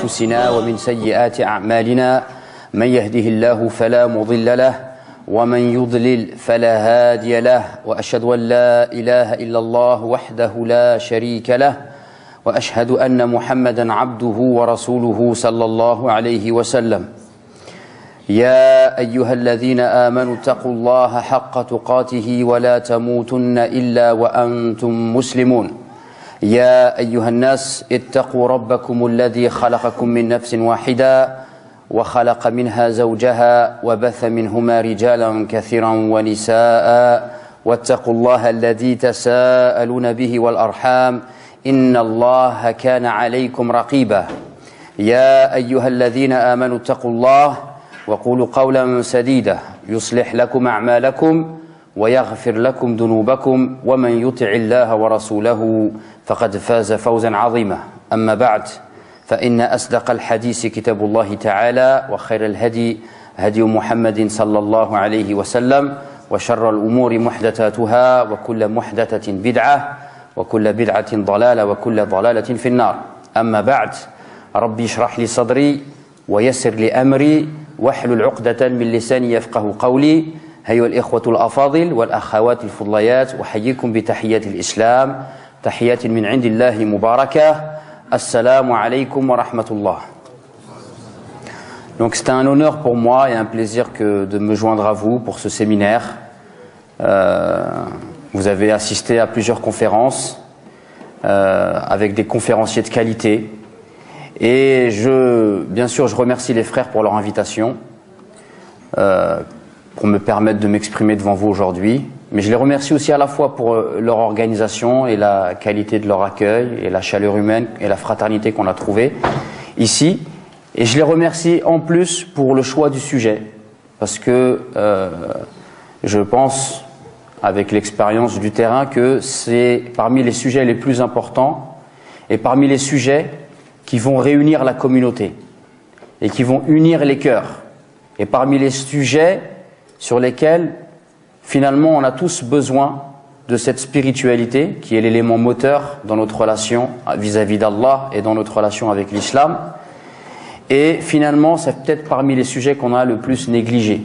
أنفسنا ومن سيئات أعمالنا من يهده الله فلا مضل له ومن يضلل فلا هادي له وأشهد أن لا إله إلا الله وحده لا شريك له وأشهد أن محمدا عبده ورسوله صلى الله عليه وسلم يا أيها الذين آمنوا اتقوا الله حق تقاته ولا تموتن إلا وأنتم مسلمون يا أيها الناس اتقوا ربكم الذي خلقكم من نفس واحدة وخلق منها زوجها وبث منهما رجالا كثيرا ونساء واتقوا الله الذي تساءلون به والأرحام إن الله كان عليكم رقيبا يا أيها الذين آمنوا اتقوا الله وقولوا قولا سديدا يصلح لكم أعمالكم ويغفر لكم ذنوبكم ومن يطع الله ورسوله فقد فاز فوزا عظيما أما بعد فإن أصدق الحديث كتاب الله تعالى وخير الهدي هدي محمد صلى الله عليه وسلم وشر الأمور محدثاتها وكل محدثة بدعة وكل بدعة ضلالة وكل ضلالة في النار أما بعد ربي اشرح لي صدري ويسر لي أمري واحلل عقدة من لساني يفقه قولي أيها الإخوة الأفاضل والأخوات الفضليات أحييكم بتحيات الإسلام تحيات من عند الله مباركة Assalamu alaikum wa rahmatullah. Donc c'était un honneur pour moi et un plaisir de me joindre à vous pour ce séminaire. Vous avez assisté à plusieurs conférences avec des conférenciers de qualité. Et bien sûr, je remercie les frères pour leur invitation, pour me permettre de m'exprimer devant vous aujourd'hui. Mais je les remercie aussi à la fois pour leur organisation et la qualité de leur accueil et la chaleur humaine et la fraternité qu'on a trouvée ici. Et je les remercie en plus pour le choix du sujet. Parce que je pense, avec l'expérience du terrain, que c'est parmi les sujets les plus importants et parmi les sujets qui vont réunir la communauté et qui vont unir les cœurs. Et parmi les sujets sur lesquels finalement, on a tous besoin de cette spiritualité qui est l'élément moteur dans notre relation vis-à-vis d'Allah et dans notre relation avec l'islam. Et finalement, c'est peut-être parmi les sujets qu'on a le plus négligé,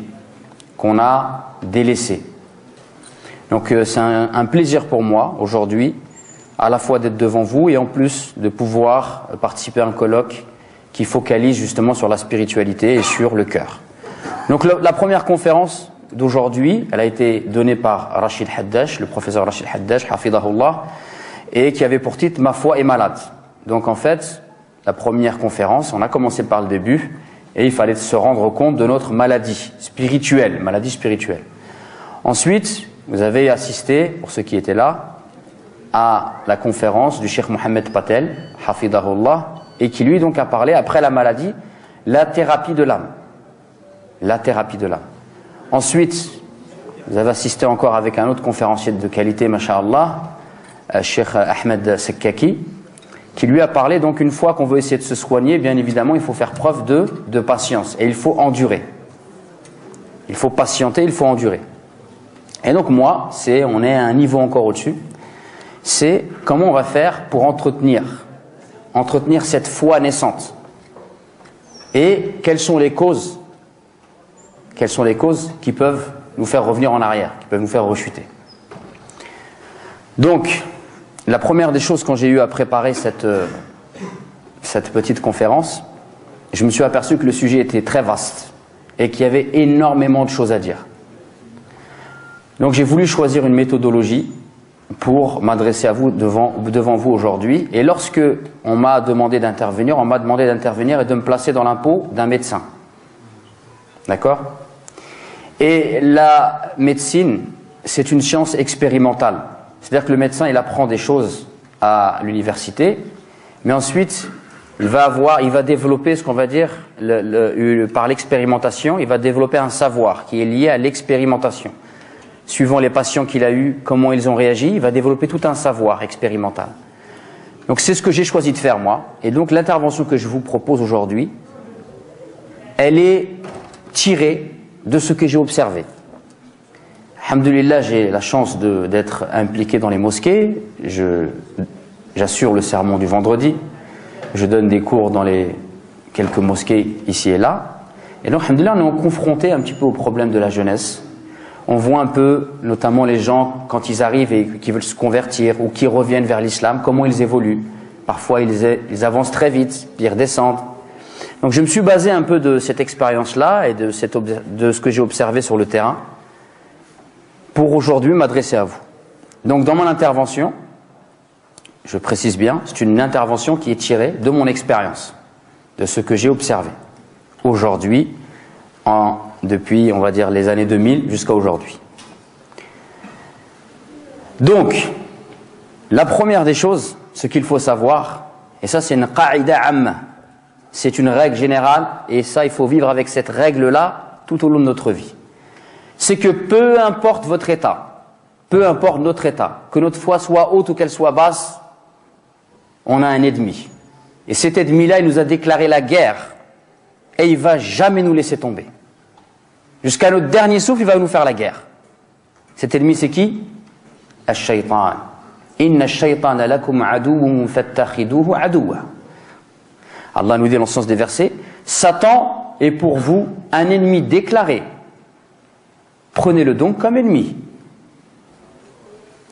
qu'on a délaissé. Donc c'est un plaisir pour moi aujourd'hui, à la fois d'être devant vous et en plus de pouvoir participer à un colloque qui focalise justement sur la spiritualité et sur le cœur. Donc la première conférence d'aujourd'hui, elle a été donnée par Rachid Haddash, le professeur Rachid Haddash, hafidahullah, et qui avait pour titre « Ma foi est malade ». Donc en fait, la première conférence, on a commencé par le début, et il fallait se rendre compte de notre maladie spirituelle, Ensuite, vous avez assisté, pour ceux qui étaient là, à la conférence du Cheikh Mohamed Patel, hafidahullah, et qui lui donc a parlé, après la maladie, la thérapie de l'âme. La thérapie de l'âme. Ensuite, vous avez assisté encore avec un autre conférencier de qualité, masha'Allah, Cheikh Ahmed Sekkaki, qui lui a parlé, donc une fois qu'on veut essayer de se soigner, bien évidemment, il faut faire preuve de patience et il faut endurer. Il faut patienter, il faut endurer. Et donc moi, on est à un niveau encore au-dessus, c'est comment on va faire pour entretenir cette foi naissante. Et quelles sont les causes qui peuvent nous faire revenir en arrière, qui peuvent nous faire rechuter. Donc, la première des choses quand j'ai eu à préparer cette petite conférence, je me suis aperçu que le sujet était très vaste et qu'il y avait énormément de choses à dire. Donc j'ai voulu choisir une méthodologie pour m'adresser à vous devant vous aujourd'hui. Et lorsque on m'a demandé d'intervenir et de me placer dans la peau d'un médecin. D'accord ? Et la médecine, c'est une science expérimentale. C'est-à-dire que le médecin, il apprend des choses à l'université, mais ensuite, il va développer ce qu'on va dire, par l'expérimentation, il va développer un savoir qui est lié à l'expérimentation. Suivant les patients qu'il a eus, comment ils ont réagi, il va développer tout un savoir expérimental. Donc c'est ce que j'ai choisi de faire moi. Et donc l'intervention que je vous propose aujourd'hui, elle est tirée de ce que j'ai observé. Alhamdulillah, j'ai la chance d'être impliqué dans les mosquées. J'assure le sermon du vendredi. Je donne des cours dans les quelques mosquées ici et là. Et donc, alhamdoulilah, on est confronté un petit peu au problème de la jeunesse. On voit un peu, notamment les gens, quand ils arrivent et qui veulent se convertir ou qui reviennent vers l'islam, comment ils évoluent. Parfois, ils avancent très vite, puis ils redescendent. Donc, je me suis basé un peu de cette expérience-là et de ce que j'ai observé sur le terrain pour aujourd'hui m'adresser à vous. Donc, dans mon intervention, je précise bien, c'est une intervention qui est tirée de mon expérience, de ce que j'ai observé aujourd'hui, depuis, on va dire, les années 2000 jusqu'à aujourd'hui. Donc, la première des choses, ce qu'il faut savoir, et ça c'est une qa'ida amma, c'est une règle générale, et ça il faut vivre avec cette règle-là tout au long de notre vie. C'est que peu importe votre état, peu importe notre état, que notre foi soit haute ou qu'elle soit basse, on a un ennemi. Et cet ennemi-là, il nous a déclaré la guerre, et il ne va jamais nous laisser tomber. Jusqu'à notre dernier souffle, il va nous faire la guerre. Cet ennemi, c'est qui? Ash-shaytan. Inna ash-shaytana lakum aduwwun fattakhiduhu aduwwa. Allah nous dit dans le sens des versets, Satan est pour vous un ennemi déclaré. Prenez-le donc comme ennemi.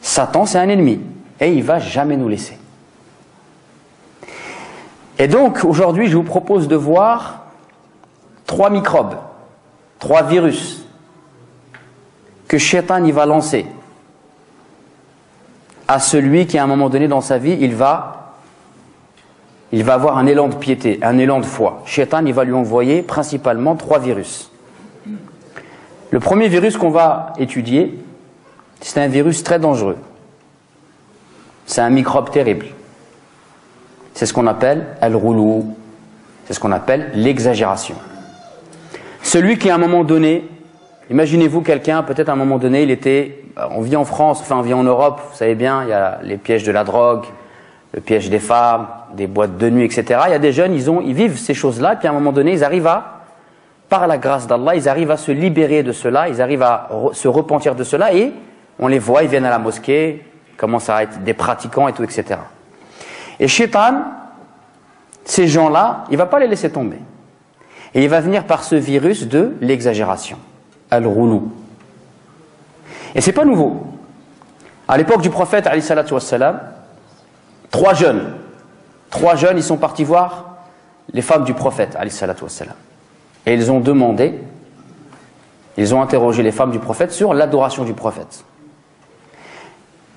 Satan, c'est un ennemi. Et il ne va jamais nous laisser. Et donc, aujourd'hui, je vous propose de voir 3 microbes, 3 virus que Shaitan y va lancer à celui qui à un moment donné dans sa vie il va avoir un élan de piété, un élan de foi. Shaitan il va lui envoyer principalement 3 virus. Le premier virus qu'on va étudier, c'est un virus très dangereux. C'est un microbe terrible. C'est ce qu'on appelle al-ghulou, c'est ce qu'on appelle l'exagération. Celui qui à un moment donné, imaginez-vous quelqu'un, peut-être à un moment donné, on vit en France, enfin on vit en Europe, vous savez bien, il y a les pièges de la drogue, le piège des femmes, des boîtes de nuit, etc. Il y a des jeunes, ils vivent ces choses-là, puis à un moment donné, ils arrivent par la grâce d'Allah, ils arrivent à se libérer de cela, ils arrivent à se repentir de cela, et on les voit, ils viennent à la mosquée, ils commencent à être des pratiquants et tout, etc. Et Shaitan, ces gens-là, il ne va pas les laisser tomber. Et il va venir par ce virus de l'exagération, al-ghulou. Et c'est pas nouveau. À l'époque du prophète, alayhi salatu wassalam, 3 jeunes, ils sont partis voir les femmes du prophète, alayhi salatu wassalam. Et ils ont interrogé les femmes du prophète sur l'adoration du prophète.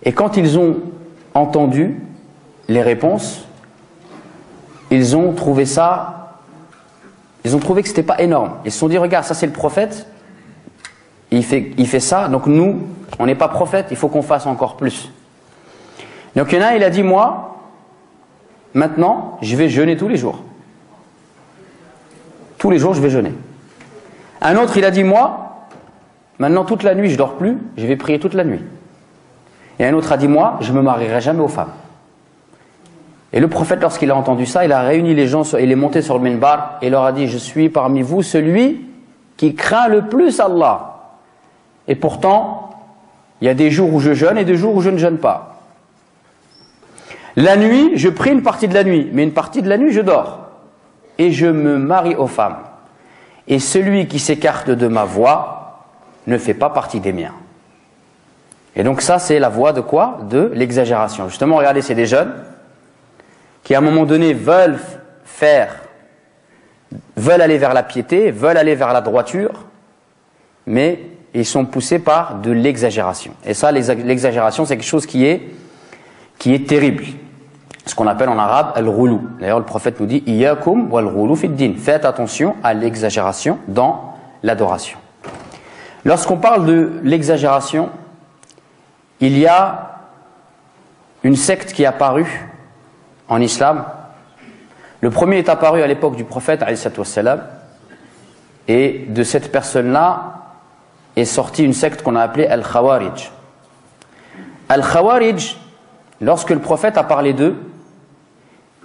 Et quand ils ont entendu les réponses, ils ont trouvé que c'était pas énorme. Ils se sont dit, regarde, ça c'est le prophète, il fait ça, donc nous, on n'est pas prophète, il faut qu'on fasse encore plus. Donc il y en a un, il a dit, moi, maintenant, je vais jeûner tous les jours. Tous les jours, je vais jeûner. Un autre, il a dit, moi, maintenant, toute la nuit, je dors plus, je vais prier toute la nuit. Et un autre a dit, moi, je me marierai jamais aux femmes. Et le prophète, lorsqu'il a entendu ça, il a réuni les gens, il est monté sur le minbar et il leur a dit, je suis parmi vous celui qui craint le plus Allah. Et pourtant, il y a des jours où je jeûne et des jours où je ne jeûne pas. La nuit, je prie une partie de la nuit, mais une partie de la nuit, je dors. Et je me marie aux femmes. Et celui qui s'écarte de ma voie ne fait pas partie des miens. Et donc ça, c'est la voie de quoi? De l'exagération. Justement, regardez, c'est des jeunes qui à un moment donné veulent aller vers la piété, veulent aller vers la droiture, mais ils sont poussés par de l'exagération. Et ça, l'exagération, c'est quelque chose qui est terrible. Ce qu'on appelle en arabe al-ghulou. D'ailleurs, le prophète nous dit « Iyyakum wal-ghulou fid din ». Faites attention à l'exagération dans l'adoration. Lorsqu'on parle de l'exagération, il y a une secte qui est apparue en islam. Le premier est apparu à l'époque du prophète, alayhi salatu wassalam, et de cette personne-là est sortie une secte qu'on a appelée Al-Khawarij. Al-Khawarij, lorsque le prophète a parlé d'eux,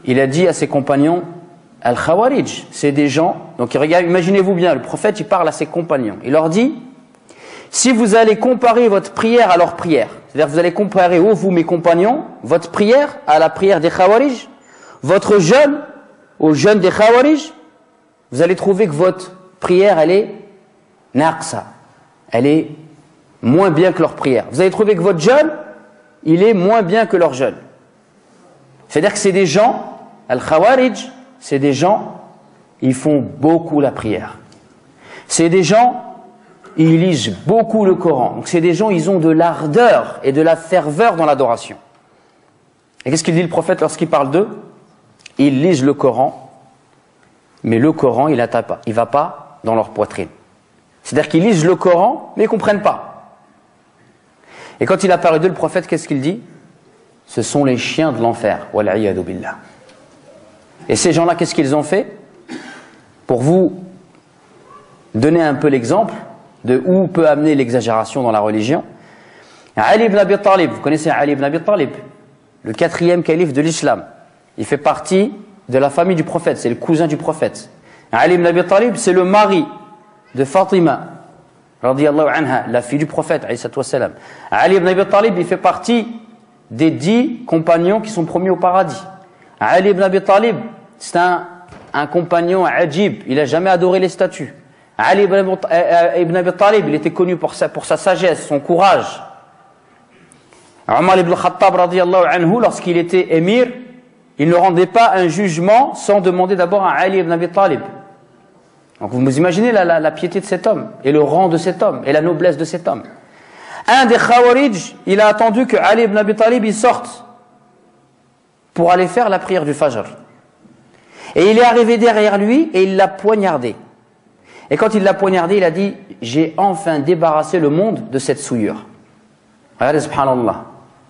il a dit à ses compagnons, Al-Khawarij, c'est des gens, donc imaginez-vous bien, le prophète il parle à ses compagnons, il leur dit, si vous allez comparer votre prière à leur prière, c'est-à-dire vous allez comparer, vous mes compagnons, votre prière à la prière des Khawarij, votre jeûne au jeûne des Khawarij, vous allez trouver que votre prière, elle est naqsa, elle est moins bien que leur prière. Vous allez trouver que votre jeûne, il est moins bien que leur jeûne. C'est-à-dire que c'est des gens, al-Khawarij, c'est des gens, ils font beaucoup la prière. C'est des gens, ils lisent beaucoup le Coran. Donc c'est des gens, ils ont de l'ardeur et de la ferveur dans l'adoration. Et qu'est-ce qu'il dit le prophète lorsqu'il parle d'eux? Ils lisent le Coran, mais le Coran, il ne va pas dans leur poitrine. C'est-à-dire qu'ils lisent le Coran, mais ils ne comprennent pas. Et quand il a parlé d'eux, le prophète, qu'est-ce qu'il dit? Ce sont les chiens de l'enfer. Wal'iyadu billah. Et ces gens-là, qu'est-ce qu'ils ont fait? Pour vous donner un peu l'exemple de où peut amener l'exagération dans la religion. Ali ibn Abi Talib, vous connaissez Ali ibn Abi Talib, le 4e calife de l'islam. Il fait partie de la famille du prophète, c'est le cousin du prophète. Ali ibn Abi Talib, c'est le mari de Fatima, radiyallahu anha, la fille du prophète, alayhi wassalam. Ali ibn Abi Talib, il fait partie des 10 compagnons qui sont promis au paradis. Ali ibn Abi Talib, c'est un compagnon ajib, il n'a jamais adoré les statues. Ali ibn Abi Talib, il était connu pour sa sagesse, son courage. Omar ibn Khattab, radiyallahu anhu, lorsqu'il était émir, il ne rendait pas un jugement sans demander d'abord à Ali ibn Abi Talib. Donc vous imaginez la piété de cet homme, et le rang de cet homme, et la noblesse de cet homme. Un des Khawarij, il a attendu que Ali ibn Abi Talib il sorte pour aller faire la prière du Fajr. Et il est arrivé derrière lui et il l'a poignardé. Et quand il l'a poignardé, il a dit « J'ai enfin débarrassé le monde de cette souillure. » Regardez, subhanallah.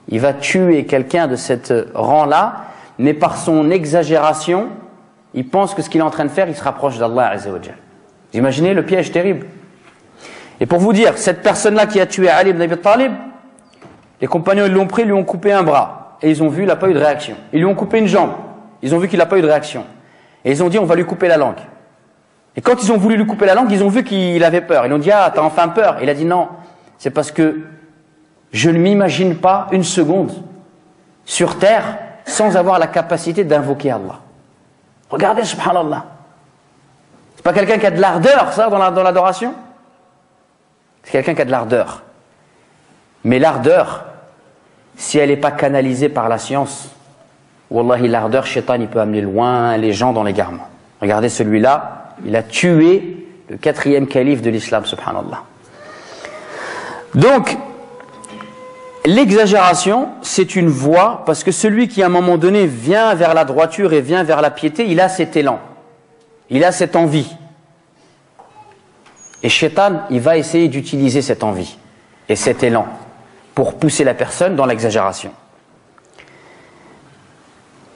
Il va tuer quelqu'un de cette rang-là, mais par son exagération, il pense que ce qu'il est en train de faire, il se rapproche d'Allah Azza wa Jal. Vous imaginez le piège terrible. Et pour vous dire, cette personne-là qui a tué Ali ibn Abi Talib, les compagnons ils l'ont pris, lui ont coupé un bras. Et ils ont vu, il n'a pas eu de réaction. Ils lui ont coupé une jambe. Ils ont vu qu'il n'a pas eu de réaction. Et ils ont dit, on va lui couper la langue. Et quand ils ont voulu lui couper la langue, ils ont vu qu'il avait peur. Ils ont dit, ah, t'as enfin peur. Il a dit, non, c'est parce que je ne m'imagine pas une seconde sur terre sans avoir la capacité d'invoquer Allah. Regardez, subhanallah. C'est pas quelqu'un qui a de l'ardeur, ça, dans l'adoration? C'est quelqu'un qui a de l'ardeur. Mais l'ardeur, si elle n'est pas canalisée par la science, wallahi, l'ardeur, shaitan, il peut amener loin les gens dans l'égarement. Regardez celui-là, il a tué le 4e calife de l'islam, subhanallah. Donc, l'exagération, c'est une voie, parce que celui qui à un moment donné vient vers la droiture et vient vers la piété, il a cet élan, il a cette envie. Et Shaitan, il va essayer d'utiliser cette envie et cet élan pour pousser la personne dans l'exagération.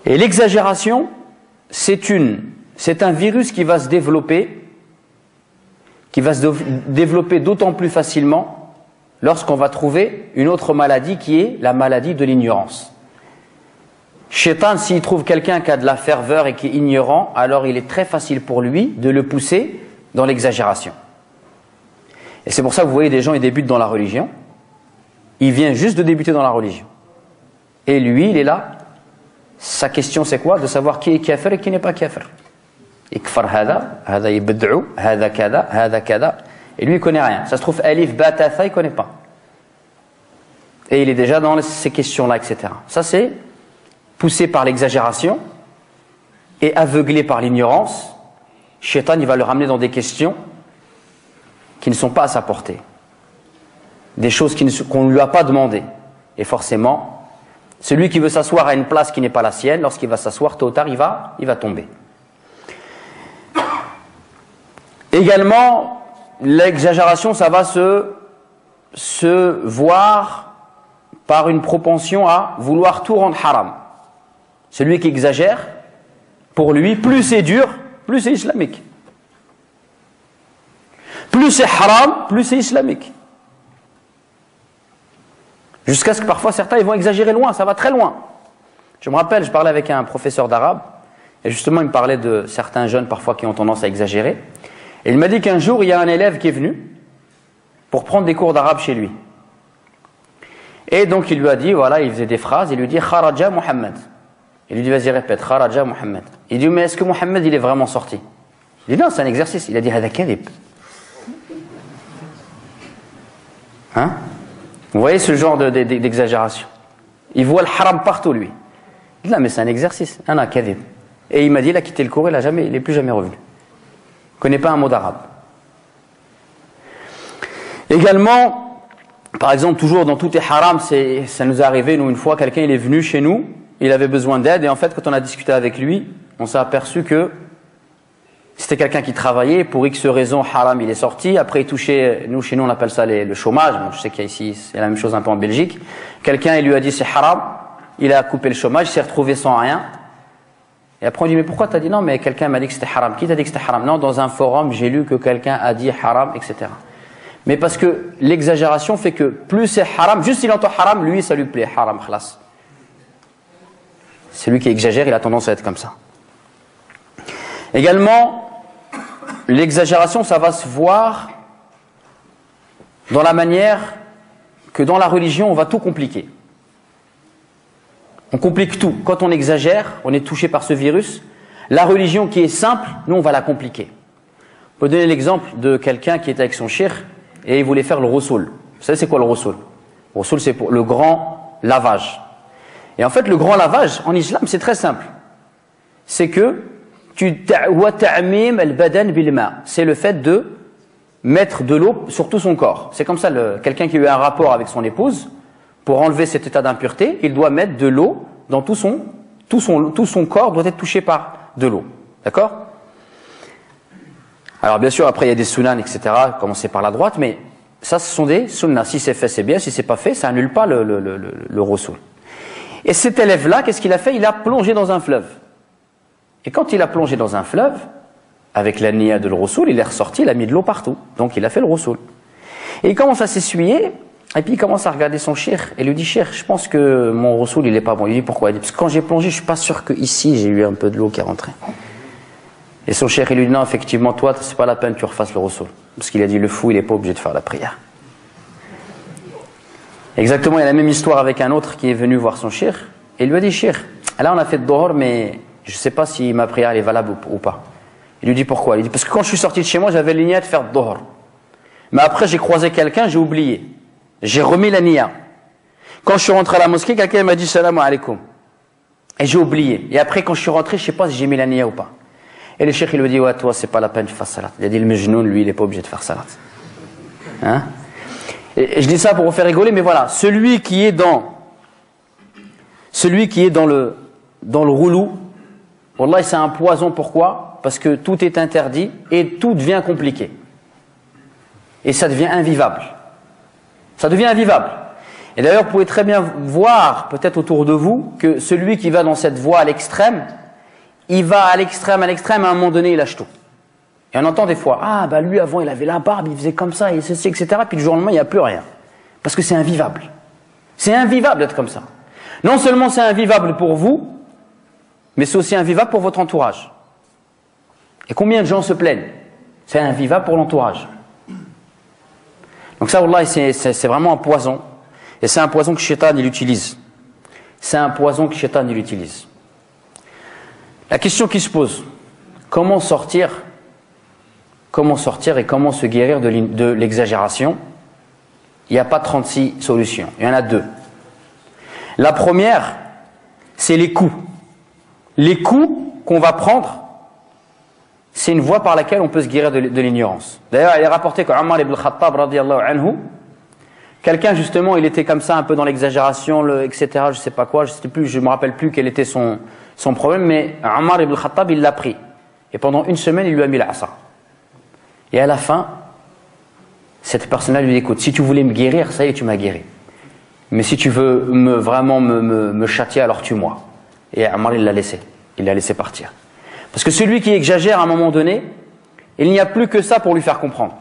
Et l'exagération, c'est un virus qui va se développer d'autant plus facilement lorsqu'on va trouver une autre maladie qui est la maladie de l'ignorance. Shaitan, s'il trouve quelqu'un qui a de la ferveur et qui est ignorant, alors il est très facile pour lui de le pousser dans l'exagération. Et c'est pour ça que vous voyez des gens, ils débutent dans la religion. Il vient juste de débuter dans la religion. Et lui, il est là. Sa question, c'est quoi? De savoir qui est kafir et qui n'est pas kafir. Ikfar hada, hada yibd'u, hada kada, hada kada. Et lui, il connaît rien. Ça se trouve, alif, batatha, il connaît pas. Et il est déjà dans ces questions-là, etc. Ça, c'est poussé par l'exagération et aveuglé par l'ignorance. Shaitan, il va le ramener dans des questions qui ne sont pas à sa portée. Des choses qu'on ne lui a pas demandées. Et forcément, celui qui veut s'asseoir à une place qui n'est pas la sienne, lorsqu'il va s'asseoir, tôt ou tard, il va tomber. Également, l'exagération, ça va se voir par une propension à vouloir tout rendre haram. Celui qui exagère, pour lui, plus c'est dur, plus c'est islamique. Plus c'est haram, plus c'est islamique. Jusqu'à ce que parfois certains ils vont exagérer loin, ça va très loin. Je me rappelle, je parlais avec un professeur d'arabe, et justement il me parlait de certains jeunes parfois qui ont tendance à exagérer. Et il m'a dit qu'un jour il y a un élève qui est venu pour prendre des cours d'arabe chez lui. Et donc il lui a dit, voilà, il faisait des phrases, il lui dit Kharaja Muhammad. Il lui dit, vas-y répète, Kharaja Muhammad. Il dit, mais est-ce que Muhammad il est vraiment sorti? Il dit non, c'est un exercice. Il a dit hada kadhib. Hein? Vous voyez ce genre d'exagération. Il voit le haram partout, lui. Il dit là, mais c'est un exercice. Ana kadhib. Et il m'a dit, il a quitté le cours, il n'est plus jamais revenu. Il ne connaît pas un mot d'arabe. Également, par exemple, toujours dans tout est haram, ça nous est arrivé, nous, une fois, quelqu'un il est venu chez nous, il avait besoin d'aide, et en fait, quand on a discuté avec lui, on s'est aperçu que c'était quelqu'un qui travaillait, pour X raisons, haram, il est sorti, après il touchait, chez nous on appelle ça le chômage, bon, je sais qu'il y a ici, c'est la même chose un peu en Belgique, quelqu'un il lui a dit c'est haram, il a coupé le chômage, il s'est retrouvé sans rien, et après on dit mais pourquoi t'as dit non, mais quelqu'un m'a dit que c'était haram, qui t'a dit que c'était haram? Non, dans un forum j'ai lu que quelqu'un a dit haram, etc. Mais parce que l'exagération fait que plus c'est haram, juste s'il entend haram, lui ça lui plaît, haram, khlas. C'est lui qui exagère, il a tendance à être comme ça. Également, l'exagération, ça va se voir dans la manière que dans la religion, on va tout compliquer. On complique tout. Quand on exagère, on est touché par ce virus. La religion qui est simple, nous, on va la compliquer. On peut donner l'exemple de quelqu'un qui était avec son cheikh et il voulait faire le roussoul. Vous savez, c'est quoi le roussoul? Le roussoul, c'est pour le grand lavage. Et en fait, le grand lavage, en islam, c'est très simple. C'est que c'est le fait de mettre de l'eau sur tout son corps. C'est comme ça, quelqu'un qui a eu un rapport avec son épouse, pour enlever cet état d'impureté, il doit mettre de l'eau dans tout son corps doit être touché par de l'eau. D'accord? Alors bien sûr, après il y a des sunan, etc., commencer par la droite, mais ça ce sont des sunnahs. Si c'est fait, c'est bien, si c'est pas fait, ça annule pas le roussoul. Et cet élève-là, qu'est-ce qu'il a fait? Il a plongé dans un fleuve. Et quand il a plongé dans un fleuve, avec la niya de le roussoul, il est ressorti, il a mis de l'eau partout. Donc il a fait le roussoul. Et il commence à s'essuyer, et puis il commence à regarder son cheikh, et lui dit, cheikh, je pense que mon roussoul, il est pas bon. Il dit, pourquoi? Il dit, parce que quand j'ai plongé, je suis pas sûr que ici j'ai eu un peu de l'eau qui est rentrée. Et son cheikh, il lui dit, non, effectivement, toi, c'est pas la peine que tu refasses le roussoul. Parce qu'il a dit, le fou, il est pas obligé de faire la prière. Exactement, il y a la même histoire avec un autre qui est venu voir son cheikh, et il lui a dit, cheikh, là on a fait de dohor, mais je ne sais pas si ma prière est valable ou pas. Il lui dit pourquoi? Il dit parce que quand je suis sorti de chez moi, j'avais la niya de faire dohor. Mais après j'ai croisé quelqu'un, j'ai oublié. J'ai remis la niya. Quand je suis rentré à la mosquée, quelqu'un m'a dit salam alaikum. Et j'ai oublié. Et après quand je suis rentré, je ne sais pas si j'ai mis la niya ou pas. Et le cheikh il lui dit ouais, toi c'est pas la peine que tu fasses salat. Il a dit le mejnoun, lui il n'est pas obligé de faire salat. Hein? Et je dis ça pour vous faire rigoler, mais voilà, celui qui est dans le roulou, wallah, c'est un poison. Pourquoi? Parce que tout est interdit et tout devient compliqué. Et ça devient invivable. Ça devient invivable. Et d'ailleurs, vous pouvez très bien voir, peut-être autour de vous, que celui qui va dans cette voie à l'extrême, il va à l'extrême, à un moment donné, il lâche tout. Et on entend des fois, ah bah lui avant il avait la barbe, il faisait comme ça, et ceci, etc. Puis du jour au lendemain, il n'y a plus rien. Parce que c'est invivable. C'est invivable d'être comme ça. Non seulement c'est invivable pour vous, mais c'est aussi invivable pour votre entourage. Et combien de gens se plaignent? C'est invivable pour l'entourage. Donc ça, wallah, c'est vraiment un poison. Et c'est un poison que Shaitan il utilise. C'est un poison que Shaitan il utilise. La question qui se pose, comment sortir et comment se guérir de l'exagération? Il n'y a pas 36 solutions, il y en a 2. La première, c'est les coups. Les coups qu'on va prendre, c'est une voie par laquelle on peut se guérir de l'ignorance. D'ailleurs, il est rapporté qu'Omar ibn Khattab, radiyallahu anhu, quelqu'un justement, il était comme ça, un peu dans l'exagération, etc., je sais pas quoi, je me rappelle plus quel était son problème, mais Omar ibn Khattab, il l'a pris. Et pendant une semaine, il lui a mis l'asa. Et à la fin, cette personne-là lui dit, écoute, si tu voulais me guérir, ça y est, tu m'as guéri. Mais si tu veux vraiment me châtier, alors tue-moi. Et Omar, il l'a laissé partir. Parce que celui qui exagère à un moment donné, il n'y a plus que ça pour lui faire comprendre.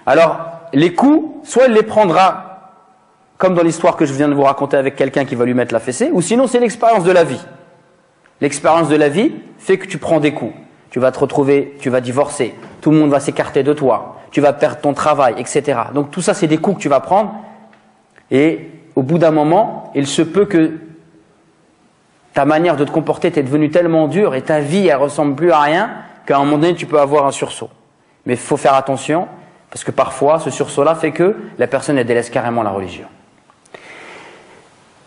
Alors, les coups, soit il les prendra, comme dans l'histoire que je viens de vous raconter avec quelqu'un qui va lui mettre la fessée, ou sinon c'est l'expérience de la vie. L'expérience de la vie fait que tu prends des coups. Tu vas te retrouver, tu vas divorcer, tout le monde va s'écarter de toi, tu vas perdre ton travail, etc. Donc tout ça, c'est des coups que tu vas prendre, et au bout d'un moment, il se peut que ta manière de te comporter t'est devenue tellement dure et ta vie, elle ressemble plus à rien, qu'à un moment donné, tu peux avoir un sursaut. Mais il faut faire attention, parce que parfois, ce sursaut-là fait que la personne, elle délaisse carrément la religion.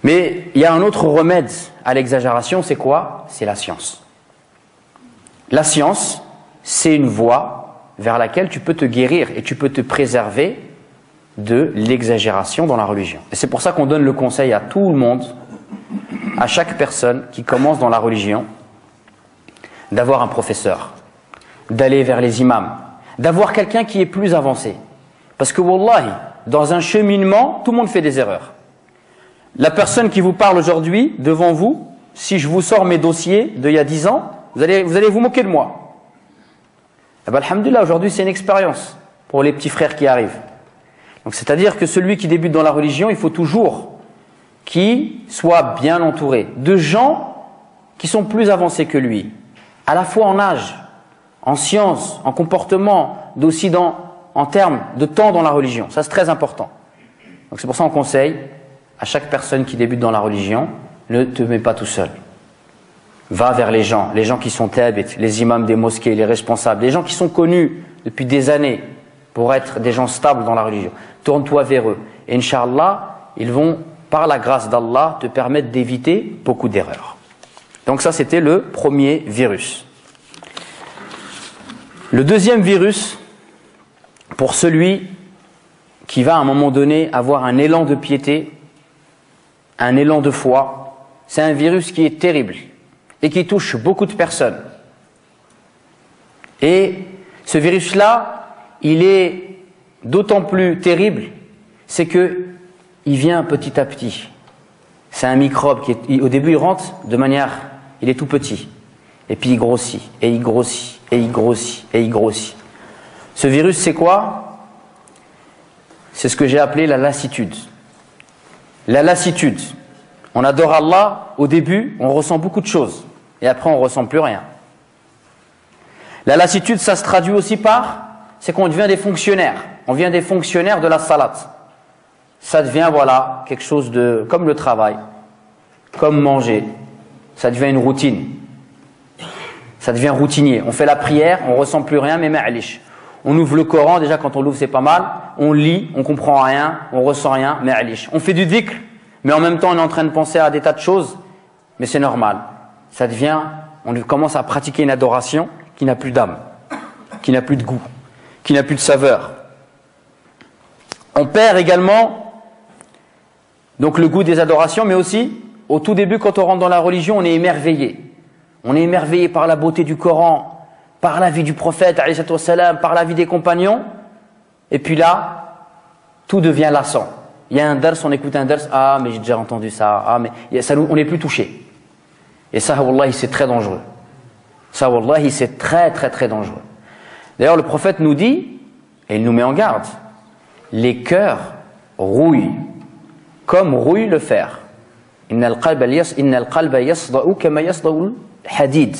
Mais il y a un autre remède à l'exagération, c'est quoi? C'est la science. La science, c'est une voie vers laquelle tu peux te guérir et tu peux te préserver de l'exagération dans la religion. Et c'est pour ça qu'on donne le conseil à tout le monde, à chaque personne qui commence dans la religion, d'avoir un professeur, d'aller vers les imams, d'avoir quelqu'un qui est plus avancé. Parce que wallahi, dans un cheminement, tout le monde fait des erreurs. La personne qui vous parle aujourd'hui, devant vous, si je vous sors mes dossiers d'il y a 10 ans, vous allez vous moquer de moi. Eh ben, alhamdoulilah, aujourd'hui c'est une expérience pour les petits frères qui arrivent. Donc c'est-à-dire que celui qui débute dans la religion, il faut toujours qu'il soit bien entouré de gens qui sont plus avancés que lui, à la fois en âge, en sciences, en comportement, d'aussi en termes de temps dans la religion. Ça c'est très important. Donc c'est pour ça qu'on conseille à chaque personne qui débute dans la religion, ne te mets pas tout seul. Va vers les gens qui sont thabit, les imams des mosquées, les responsables, les gens qui sont connus depuis des années pour être des gens stables dans la religion. Tourne-toi vers eux. Et Inch'Allah, ils vont, par la grâce d'Allah, te permettre d'éviter beaucoup d'erreurs. Donc ça, c'était le premier virus. Le deuxième virus, pour celui qui va à un moment donné avoir un élan de piété, un élan de foi, c'est un virus qui est terrible et qui touche beaucoup de personnes. Et ce virus-là, il est d'autant plus terrible, c'est que il vient petit à petit. C'est un microbe qui au début il rentre de manière, il est tout petit, et puis il grossit, et il grossit, et il grossit, et il grossit. Ce virus, c'est quoi? C'est ce que j'ai appelé la lassitude. La lassitude. On adore Allah, au début, on ressent beaucoup de choses, et après on ne ressent plus rien. La lassitude, ça se traduit aussi par, c'est qu'on devient des fonctionnaires. On devient des fonctionnaires de la salat. Ça devient, voilà, quelque chose de, comme le travail, comme manger. Ça devient une routine. Ça devient routinier. On fait la prière, on ne ressent plus rien, mais ma'alish. On ouvre le Coran, déjà quand on l'ouvre c'est pas mal. On lit, on comprend rien, on ressent rien, ma'alish. On fait du dhikr, mais en même temps on est en train de penser à des tas de choses, mais c'est normal. Ça devient, on commence à pratiquer une adoration qui n'a plus d'âme, qui n'a plus de goût, qui n'a plus de saveur. On perd également donc le goût des adorations, mais aussi au tout début quand on rentre dans la religion, on est émerveillé. On est émerveillé par la beauté du Coran, par la vie du prophète, par la vie des compagnons. Et puis là, tout devient lassant. Il y a un dars, on écoute un dars, ah mais j'ai déjà entendu ça, ah mais ça, on n'est plus touché. Et ça, wallahi, c'est très dangereux. Ça, wallahi, c'est très très très dangereux. D'ailleurs, le prophète nous dit, et il nous met en garde, les cœurs rouillent comme rouille le fer. Innal qalba yasda'u kama yasda'u al-hadid.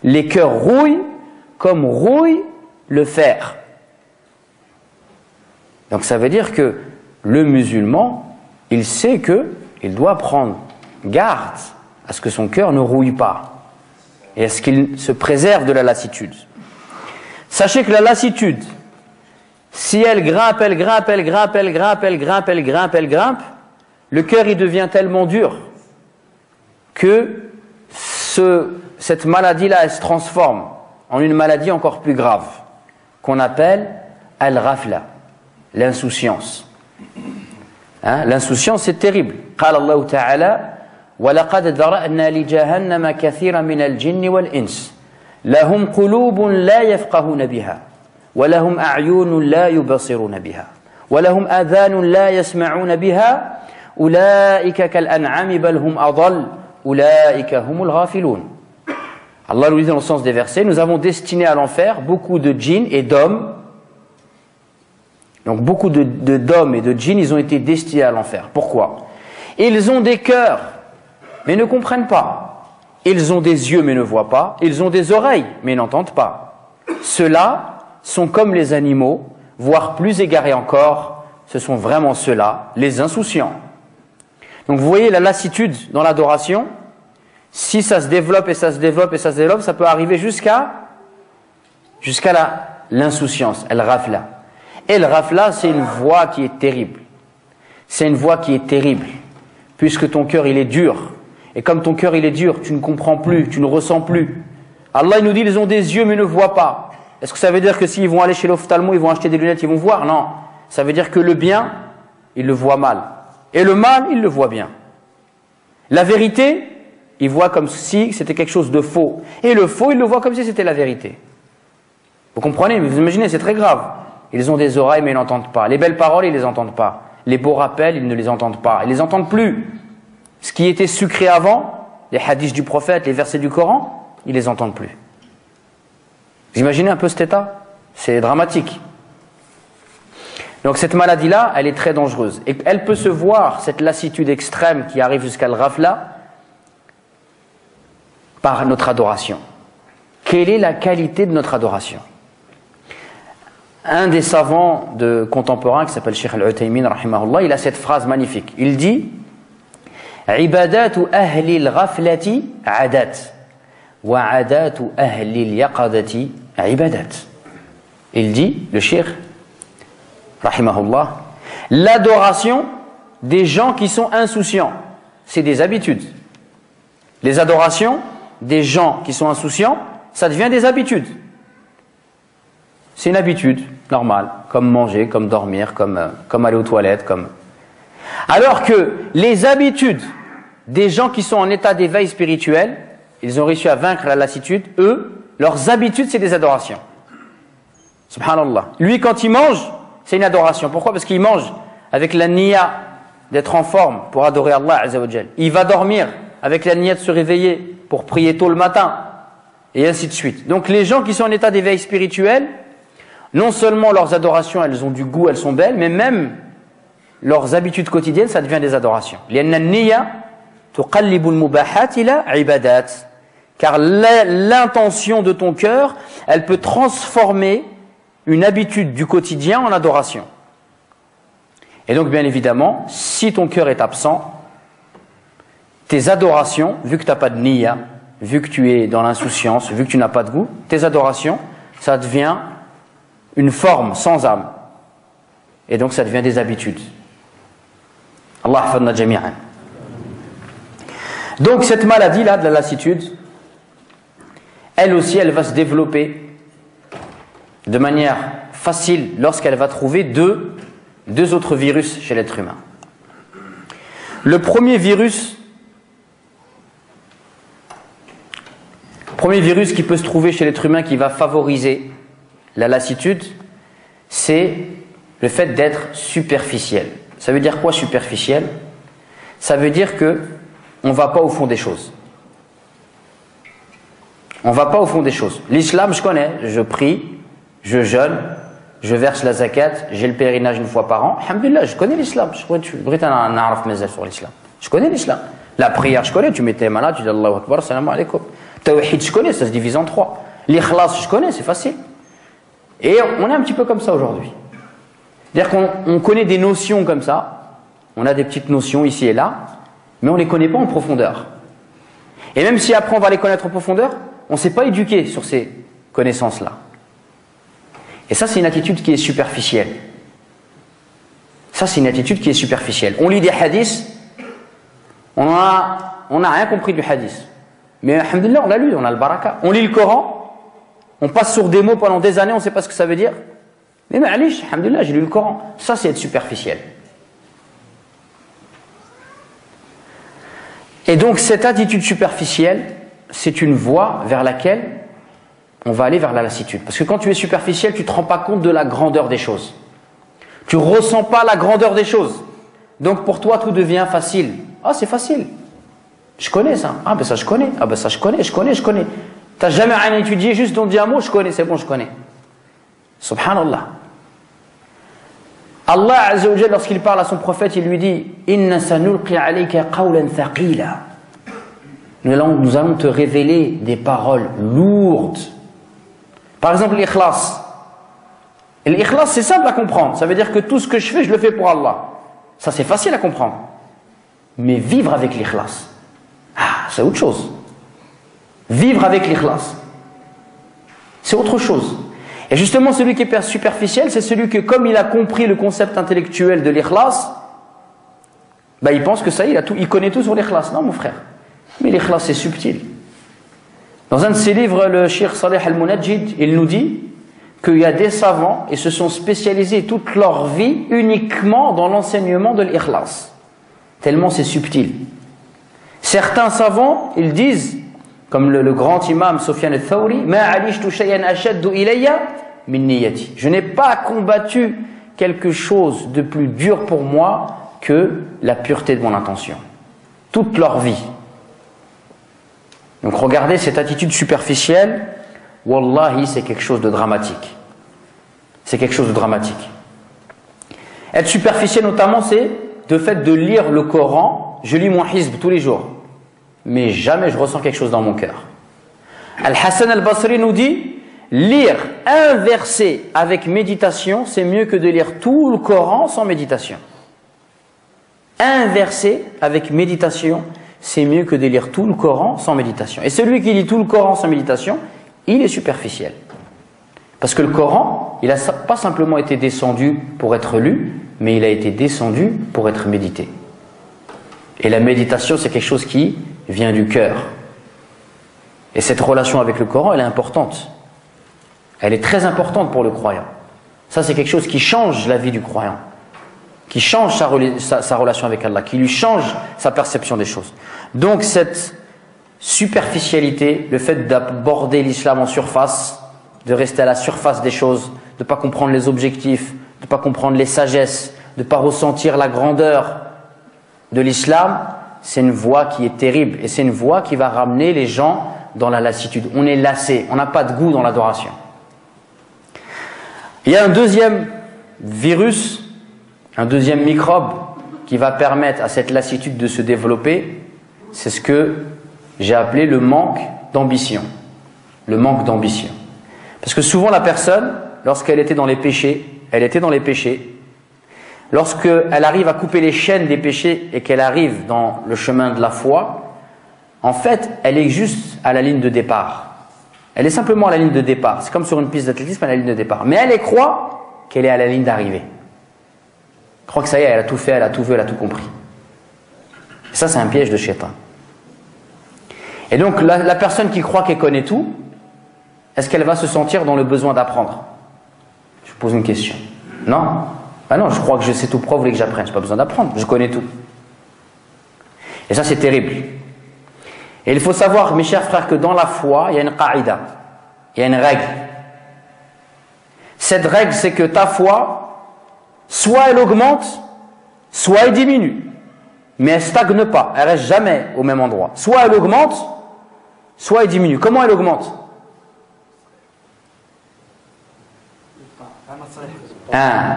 Les cœurs rouillent comme rouille le fer. Donc ça veut dire que le musulman, il sait qu'il doit prendre garde à ce que son cœur ne rouille pas et à ce qu'il se préserve de la lassitude. Sachez que la lassitude, si elle grimpe, elle grimpe, elle grimpe, elle grimpe, elle grimpe, elle grimpe, elle grimpe, le cœur il devient tellement dur que cette maladie-là, elle se transforme en une maladie encore plus grave, qu'on appelle al-ghafla, l'insouciance. Hein? L'insouciance, c'est terrible. قال الله تعالى وَلَقَدْ ذَرَأْنَا لِجَهَنَّمَ كَثِيرًا مِنَ الْجِنِّ وَالْإِنسِ لَهُمْ قُلُوبٌ لَا يَفْقَهُونَ بِهَا وَلَهُمْ أَعْيُنٌ لَا يُبَصِرُونَ بِهَا وَلَهُمْ آذَانٌ لَا يَسْمَعُونَ بِهَا أُولَئِكَ كَالْأَنْعَامِ بَلْ هُمْ أَضَلُّ أُولَئِكَ هُمُ الْغَافِلُونَ. Allah nous dit dans le sens des versets, nous avons destiné à l'enfer beaucoup de djinns et d'hommes. Donc beaucoup d'hommes et de djinns, ils ont été destinés à l'enfer. Pourquoi? Ils ont des cœurs, mais ne comprennent pas. Ils ont des yeux, mais ne voient pas. Ils ont des oreilles, mais n'entendent pas. Ceux-là sont comme les animaux, voire plus égarés encore. Ce sont vraiment ceux-là, les insouciants. Donc vous voyez la lassitude dans l'adoration. Si ça se développe et ça se développe et ça se développe, ça peut arriver jusqu'à jusqu'à l'insouciance, al-ghafla. Et le ghafla, c'est une voie qui est terrible. C'est une voie qui est terrible, puisque ton cœur il est dur. Et comme ton cœur il est dur, tu ne comprends plus, tu ne ressens plus. Allah il nous dit, ils ont des yeux mais ne voient pas. Est-ce que ça veut dire que s'ils vont aller chez l'ophtalmo, ils vont acheter des lunettes, ils vont voir? Non. Ça veut dire que le bien, ils le voient mal. Et le mal, ils le voient bien. La vérité, ils voient comme si c'était quelque chose de faux. Et le faux, ils le voient comme si c'était la vérité. Vous comprenez? Vous imaginez, c'est très grave. Ils ont des oreilles mais ils n'entendent pas. Les belles paroles, ils ne les entendent pas. Les beaux rappels, ils ne les entendent pas. Ils ne les entendent plus. Ce qui était sucré avant, les hadiths du prophète, les versets du Coran, ils ne les entendent plus. Vous imaginez un peu cet état? C'est dramatique. Donc cette maladie-là, elle est très dangereuse. Et elle peut se voir, cette lassitude extrême qui arrive jusqu'à le ghafla, par notre adoration. Quelle est la qualité de notre adoration? Un des savants contemporains qui s'appelle Cheikh Al-Uthaymin, rahimahullah, il a cette phrase magnifique. Il dit « Ibadatu ahli al-ghaflati adat, wa adatu ahli al-yaqadati ibadat » Il dit, le Cheikh, rahimahullah, l'adoration des gens qui sont insouciants, c'est des habitudes. Les adorations des gens qui sont insouciants, ça devient des habitudes. C'est une habitude normale, comme manger, comme dormir, comme aller aux toilettes, comme... Alors que les habitudes des gens qui sont en état d'éveil spirituel, ils ont réussi à vaincre la lassitude, eux, leurs habitudes, c'est des adorations. Subhanallah. Lui, quand il mange, c'est une adoration. Pourquoi? Parce qu'il mange avec la niya d'être en forme pour adorer Allah Azza wa Jal. Il va dormir avec la niya de se réveiller pour prier tôt le matin, et ainsi de suite. Donc les gens qui sont en état d'éveil spirituel, non seulement leurs adorations, elles ont du goût, elles sont belles, mais même leurs habitudes quotidiennes, ça devient des adorations. Car l'intention de ton cœur, elle peut transformer une habitude du quotidien en adoration. Et donc, bien évidemment, si ton cœur est absent, tes adorations, vu que tu n'as pas de niya, vu que tu es dans l'insouciance, vu que tu n'as pas de goût, tes adorations, ça devient une forme sans âme. Et donc ça devient des habitudes. Allah hafadna jami'an. Donc cette maladie-là de la lassitude, elle aussi, elle va se développer de manière facile lorsqu'elle va trouver deux autres virus chez l'être humain. Le premier virus qui peut se trouver chez l'être humain qui va favoriser la lassitude, c'est le fait d'être superficiel. Ça veut dire quoi superficiel? Ça veut dire que on ne va pas au fond des choses. On ne va pas au fond des choses. L'islam, je connais, je prie, je jeûne, je verse la zakat, j'ai le pèlerinage une fois par an. Alhamdulillah, je connais l'islam. Je connais l'islam. La prière, je connais, tu mets tes mains là, tu dis Allahu Akbar, salam alaikum. Tawhid, je connais, ça se divise en 3. L'ikhlas, je connais, c'est facile. Et on est un petit peu comme ça aujourd'hui. C'est-à-dire qu'on connaît des notions comme ça, on a des petites notions ici et là, mais on ne les connaît pas en profondeur. Et même si après on va les connaître en profondeur, on ne s'est pas éduqué sur ces connaissances-là. Et ça, c'est une attitude qui est superficielle. Ça, c'est une attitude qui est superficielle. On lit des hadiths, on n'a rien compris du hadith. Mais alhamdulillah, on l'a lu, on a le baraka. On lit le Coran, on passe sur des mots pendant des années, on ne sait pas ce que ça veut dire. Mais ma'alish, alhamdulillah, j'ai lu le Coran. Ça, c'est être superficiel. Et donc, cette attitude superficielle, c'est une voie vers laquelle on va aller vers la lassitude. Parce que quand tu es superficiel, tu ne te rends pas compte de la grandeur des choses. Tu ne ressens pas la grandeur des choses. Donc, pour toi, tout devient facile. Ah, c'est facile. Je connais ça. Ah, ben ça, je connais. Ah, ben ça, je connais. Tu n'as jamais rien étudié, juste on dit un mot, je connais, c'est bon, je connais. Subhanallah. Allah Azza wa Jalla, lorsqu'il parle à son prophète, il lui dit Inna sanulqi alayka qawlan thaqila. Nous allons te révéler des paroles lourdes. Par exemple, l'ikhlas. Et l'ikhlas, c'est simple à comprendre. Ça veut dire que tout ce que je fais, je le fais pour Allah. Ça, c'est facile à comprendre. Mais vivre avec l'ikhlas, c'est autre chose. Vivre avec l'ikhlas, c'est autre chose. Et justement, celui qui est superficiel, c'est celui que, comme il a compris le concept intellectuel de l'ikhlas, bah, il pense que ça y est, il connaît tout sur l'ikhlas. Non, mon frère. Mais l'ikhlas, c'est subtil. Dans un de ses livres, le Cheikh Saleh Al-Munajjid, il nous dit qu'il y a des savants, et se sont spécialisés toute leur vie uniquement dans l'enseignement de l'ikhlas. Tellement c'est subtil. Certains savants, ils disent, comme le grand imam Sufyan al-Thawri, « Ma alishtu shay'an ashaddu ilayya min niyyati » Je n'ai pas combattu quelque chose de plus dur pour moi que la pureté de mon intention. Toute leur vie. Donc regardez cette attitude superficielle, wallahi, c'est quelque chose de dramatique. C'est quelque chose de dramatique. Être superficiel notamment, c'est le fait de lire le Coran. Je lis mon hizb tous les jours, mais jamais je ressens quelque chose dans mon cœur. Al-Hassan al-Basri nous dit, lire un verset avec méditation, c'est mieux que de lire tout le Coran sans méditation. Un verset avec méditation, c'est mieux que de lire tout le Coran sans méditation. Et celui qui lit tout le Coran sans méditation, il est superficiel. Parce que le Coran, il n'a pas simplement été descendu pour être lu, mais il a été descendu pour être médité. Et la méditation, c'est quelque chose qui vient du cœur. Et cette relation avec le Coran, elle est importante. Elle est très importante pour le croyant. Ça, c'est quelque chose qui change la vie du croyant, qui change sa relation avec Allah, qui lui change sa perception des choses. Donc cette superficialité, le fait d'aborder l'islam en surface, de rester à la surface des choses, de ne pas comprendre les objectifs, de ne pas comprendre les sagesses, de ne pas ressentir la grandeur de l'islam, c'est une voie qui est terrible. Et c'est une voie qui va ramener les gens dans la lassitude. On est lassé, on n'a pas de goût dans l'adoration. Il y a un deuxième virus, un deuxième microbe qui va permettre à cette lassitude de se développer, c'est ce que j'ai appelé le manque d'ambition. Le manque d'ambition. Parce que souvent la personne, lorsqu'elle était dans les péchés, elle était dans les péchés. Lorsqu'elle arrive à couper les chaînes des péchés et qu'elle arrive dans le chemin de la foi, en fait, elle est juste à la ligne de départ. Elle est simplement à la ligne de départ. C'est comme sur une piste d'athlétisme, à la ligne de départ. Mais elle croit qu'elle est à la ligne d'arrivée. Elle croit que ça y est, elle a tout fait, elle a tout vu, elle a tout compris. Et ça, c'est un piège de Shaitan. Et donc, la personne qui croit qu'elle connaît tout, est-ce qu'elle va se sentir dans le besoin d'apprendre? Je vous pose une question. Non? Ah non, je crois que je sais tout, pourquoi vous voulez que j'apprenne? Je n'ai pas besoin d'apprendre, je connais tout. Et ça, c'est terrible. Et il faut savoir, mes chers frères, que dans la foi, il y a une qaïda, il y a une règle. Cette règle, c'est que ta foi, soit elle augmente, soit elle diminue. Mais elle ne stagne pas, elle ne reste jamais au même endroit. Soit elle augmente, soit elle diminue. Comment elle augmente?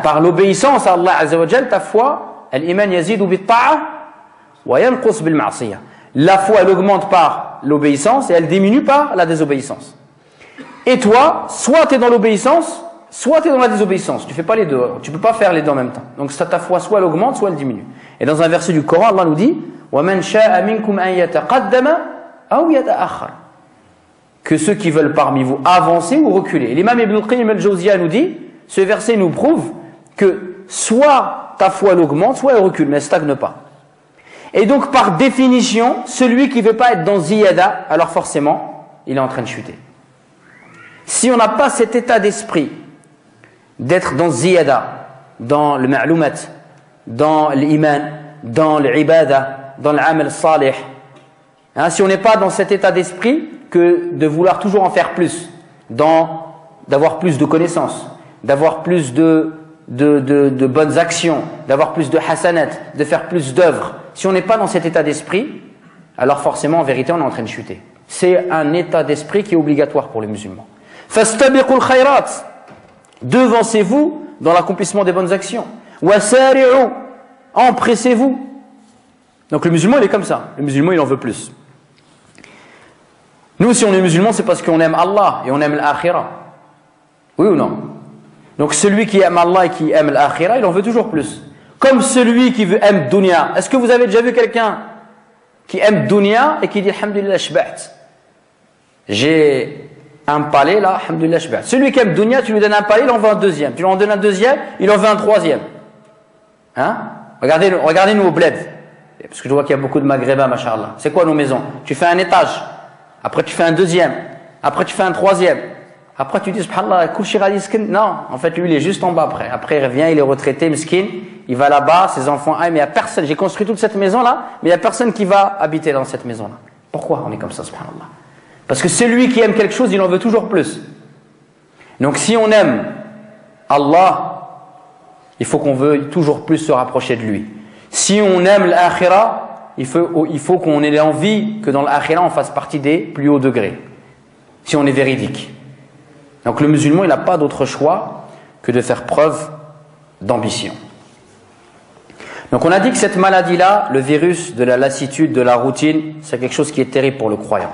Par l'obéissance à Allah Azza wa Jal, ta foi, al-iman yazidu bit-ta'a wa yanqus bil-ma'siyah. La foi, elle augmente par l'obéissance et elle diminue par la désobéissance. Et toi, soit tu es dans l'obéissance, soit tu es dans la désobéissance. Tu ne fais pas les deux, tu ne peux pas faire les deux en même temps. Donc ta foi, soit elle augmente, soit elle diminue. Et dans un verset du Coran, Allah nous dit وَمَنْ شَاءَ مِنْكُمْ أَنْ يَتَقَدَّمَ أَوْ يَتَأَخَّرَ. Que ceux qui veulent parmi vous avancer ou reculer. L'imam Ibn al-Qayyim al-Jawziyya nous dit, ce verset nous prouve que soit ta foi elle augmente, soit elle recule, mais elle ne stagne pas. Et donc par définition, celui qui ne veut pas être dans ziyada, alors forcément, il est en train de chuter. Si on n'a pas cet état d'esprit d'être dans ziyada, dans le ma'loumat, dans l'iman, dans l'ibada, dans l'amal salih, si on n'est pas dans cet état d'esprit que de vouloir toujours en faire plus, d'avoir plus de connaissances, d'avoir plus de bonnes actions, d'avoir plus de hasanat, de faire plus d'œuvres. Si on n'est pas dans cet état d'esprit, alors forcément, en vérité, on est en train de chuter. C'est un état d'esprit qui est obligatoire pour les musulmans. Fastabiqul khayrat. Devancez-vous dans l'accomplissement des bonnes actions. Wasari'u. Empressez-vous. Donc le musulman, il est comme ça. Le musulman, il en veut plus. Nous, si on est musulman, c'est parce qu'on aime Allah et on aime l'akhirah. Oui ou non? Donc celui qui aime Allah et qui aime l'akhirah, il en veut toujours plus. Comme celui qui aime dunya. Est-ce que vous avez déjà vu quelqu'un qui aime dunya et qui dit alhamdulillah shba't? J'ai un palais, là, alhamdoulilah, shba'. Celui qui aime dunya, tu lui donnes un palais, il en veut un deuxième. Tu lui en donnes un deuxième, il en veut un troisième. Hein? Regardez-nous au bled. Parce que je vois qu'il y a beaucoup de maghrébins, machallah. C'est quoi nos maisons? Tu fais un étage, après tu fais un deuxième, après tu fais un troisième. Après tu dis, subhanallah, non, en fait lui il est juste en bas après. Après il revient, il est retraité, miskin, il va là-bas, ses enfants, mais il n'y a personne. J'ai construit toute cette maison-là, mais il n'y a personne qui va habiter dans cette maison-là. Pourquoi on est comme ça, subhanallah? Parce que celui qui aime quelque chose, il en veut toujours plus. Donc si on aime Allah, il faut qu'on veuille toujours plus se rapprocher de lui. Si on aime l'akhira, il faut qu'on ait l'envie que dans l'akhira on fasse partie des plus hauts degrés. Si on est véridique. Donc le musulman, il n'a pas d'autre choix que de faire preuve d'ambition. Donc on a dit que cette maladie-là, le virus de la lassitude, de la routine, c'est quelque chose qui est terrible pour le croyant.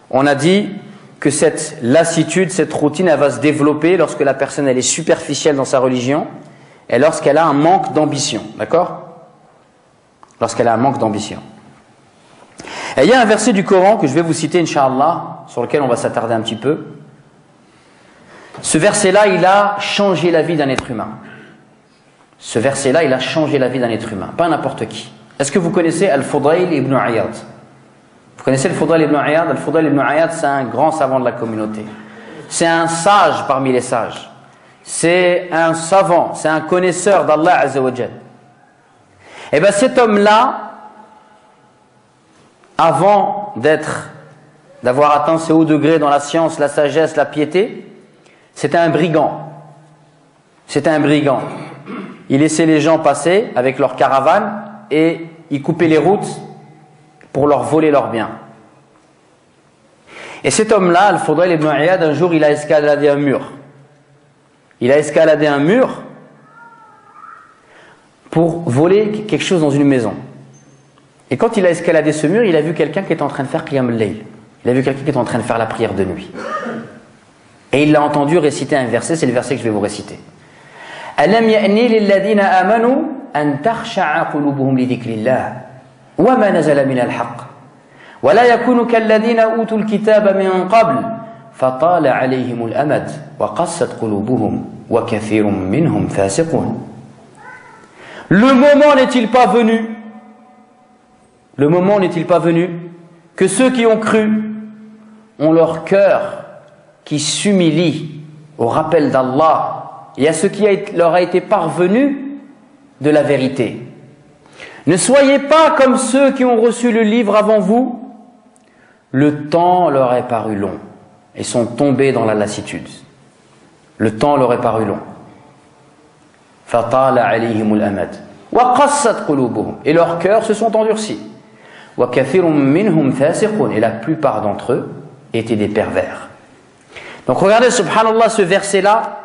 On a dit que cette lassitude, cette routine, elle va se développer lorsque la personne elle est superficielle dans sa religion et lorsqu'elle a un manque d'ambition. D'accord? Lorsqu'elle a un manque d'ambition. Et il y a un verset du Coran que je vais vous citer, Inch'Allah, sur lequel on va s'attarder un petit peu. Ce verset-là, il a changé la vie d'un être humain. Ce verset-là, il a changé la vie d'un être humain, pas n'importe qui. Est-ce que vous connaissez Al-Fudayl ibn Iyad? Vous connaissez Al-Fudayl ibn Iyad? Al-Fudayl ibn Iyad, c'est un grand savant de la communauté. C'est un sage parmi les sages. C'est un savant, c'est un connaisseur d'Allah Azza wa Jal. Et bien cet homme-là, avant d'avoir atteint ces hauts degrés dans la science, la sagesse, la piété, c'était un brigand. C'était un brigand. Il laissait les gens passer avec leurs caravanes et il coupait les routes pour leur voler leurs biens. Et cet homme-là, Al-Fudayl ibn Iyad, un jour il a escaladé un mur. Il a escaladé un mur pour voler quelque chose dans une maison. Et quand il a escaladé ce mur, il a vu quelqu'un qui était en train de faire Qiyam al-Layl. Il a vu quelqu'un qui était en train de faire la prière de nuit. Et il l'a entendu réciter un verset, c'est le verset que je vais vous réciter. Alam ya'ni lilladhina amanu an takhsha'a qulubuhum li dhikrillah wa ma nazala min al-haqq wa la yakunu kalladhina utul kitaba min qabl fatala 'alayhim al-amad wa qassat qulubuhum wa kathirun minhum fasiqun. Le moment n'est-il pas venu? Le moment n'est-il pas venu que ceux qui ont cru ont leur cœur qui s'humilie au rappel d'Allah et à ce qui leur a été parvenu de la vérité. Ne soyez pas comme ceux qui ont reçu le livre avant vous. Le temps leur est paru long et sont tombés dans la lassitude. Le temps leur est paru long. Fatala alayhimul amad wa qassat qulubuhum, et leurs cœurs se sont endurcis. Wa kathirun minhum fasiqun, et la plupart d'entre eux étaient des pervers. Donc regardez, subhanallah, ce verset-là,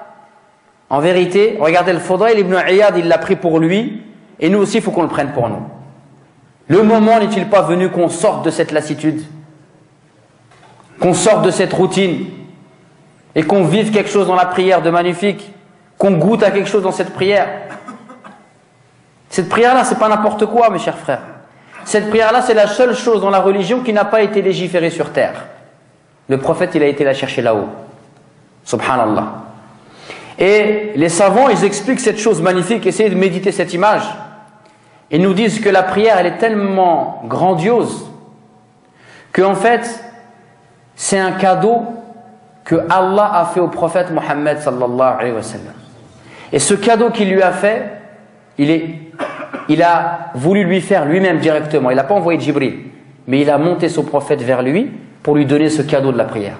en vérité, regardez, le Fudayl ibn Iyad, il l'a pris pour lui, et nous aussi, il faut qu'on le prenne pour nous. Le moment n'est-il pas venu qu'on sorte de cette lassitude, qu'on sorte de cette routine, et qu'on vive quelque chose dans la prière de magnifique, qu'on goûte à quelque chose dans cette prière? Cette prière-là, c'est pas n'importe quoi, mes chers frères. Cette prière-là, c'est la seule chose dans la religion qui n'a pas été légiférée sur terre. Le prophète, il a été la chercher là-haut. Subhanallah. Et les savants, ils expliquent cette chose magnifique, essayez de méditer cette image. Ils nous disent que la prière, elle est tellement grandiose qu'en fait, c'est un cadeau que Allah a fait au prophète Mohammed sallallahu alayhi wa sallam. Et ce cadeau qu'il lui a fait, il a voulu lui faire lui-même directement. Il n'a pas envoyé Jibril, mais il a monté son prophète vers lui pour lui donner ce cadeau de la prière.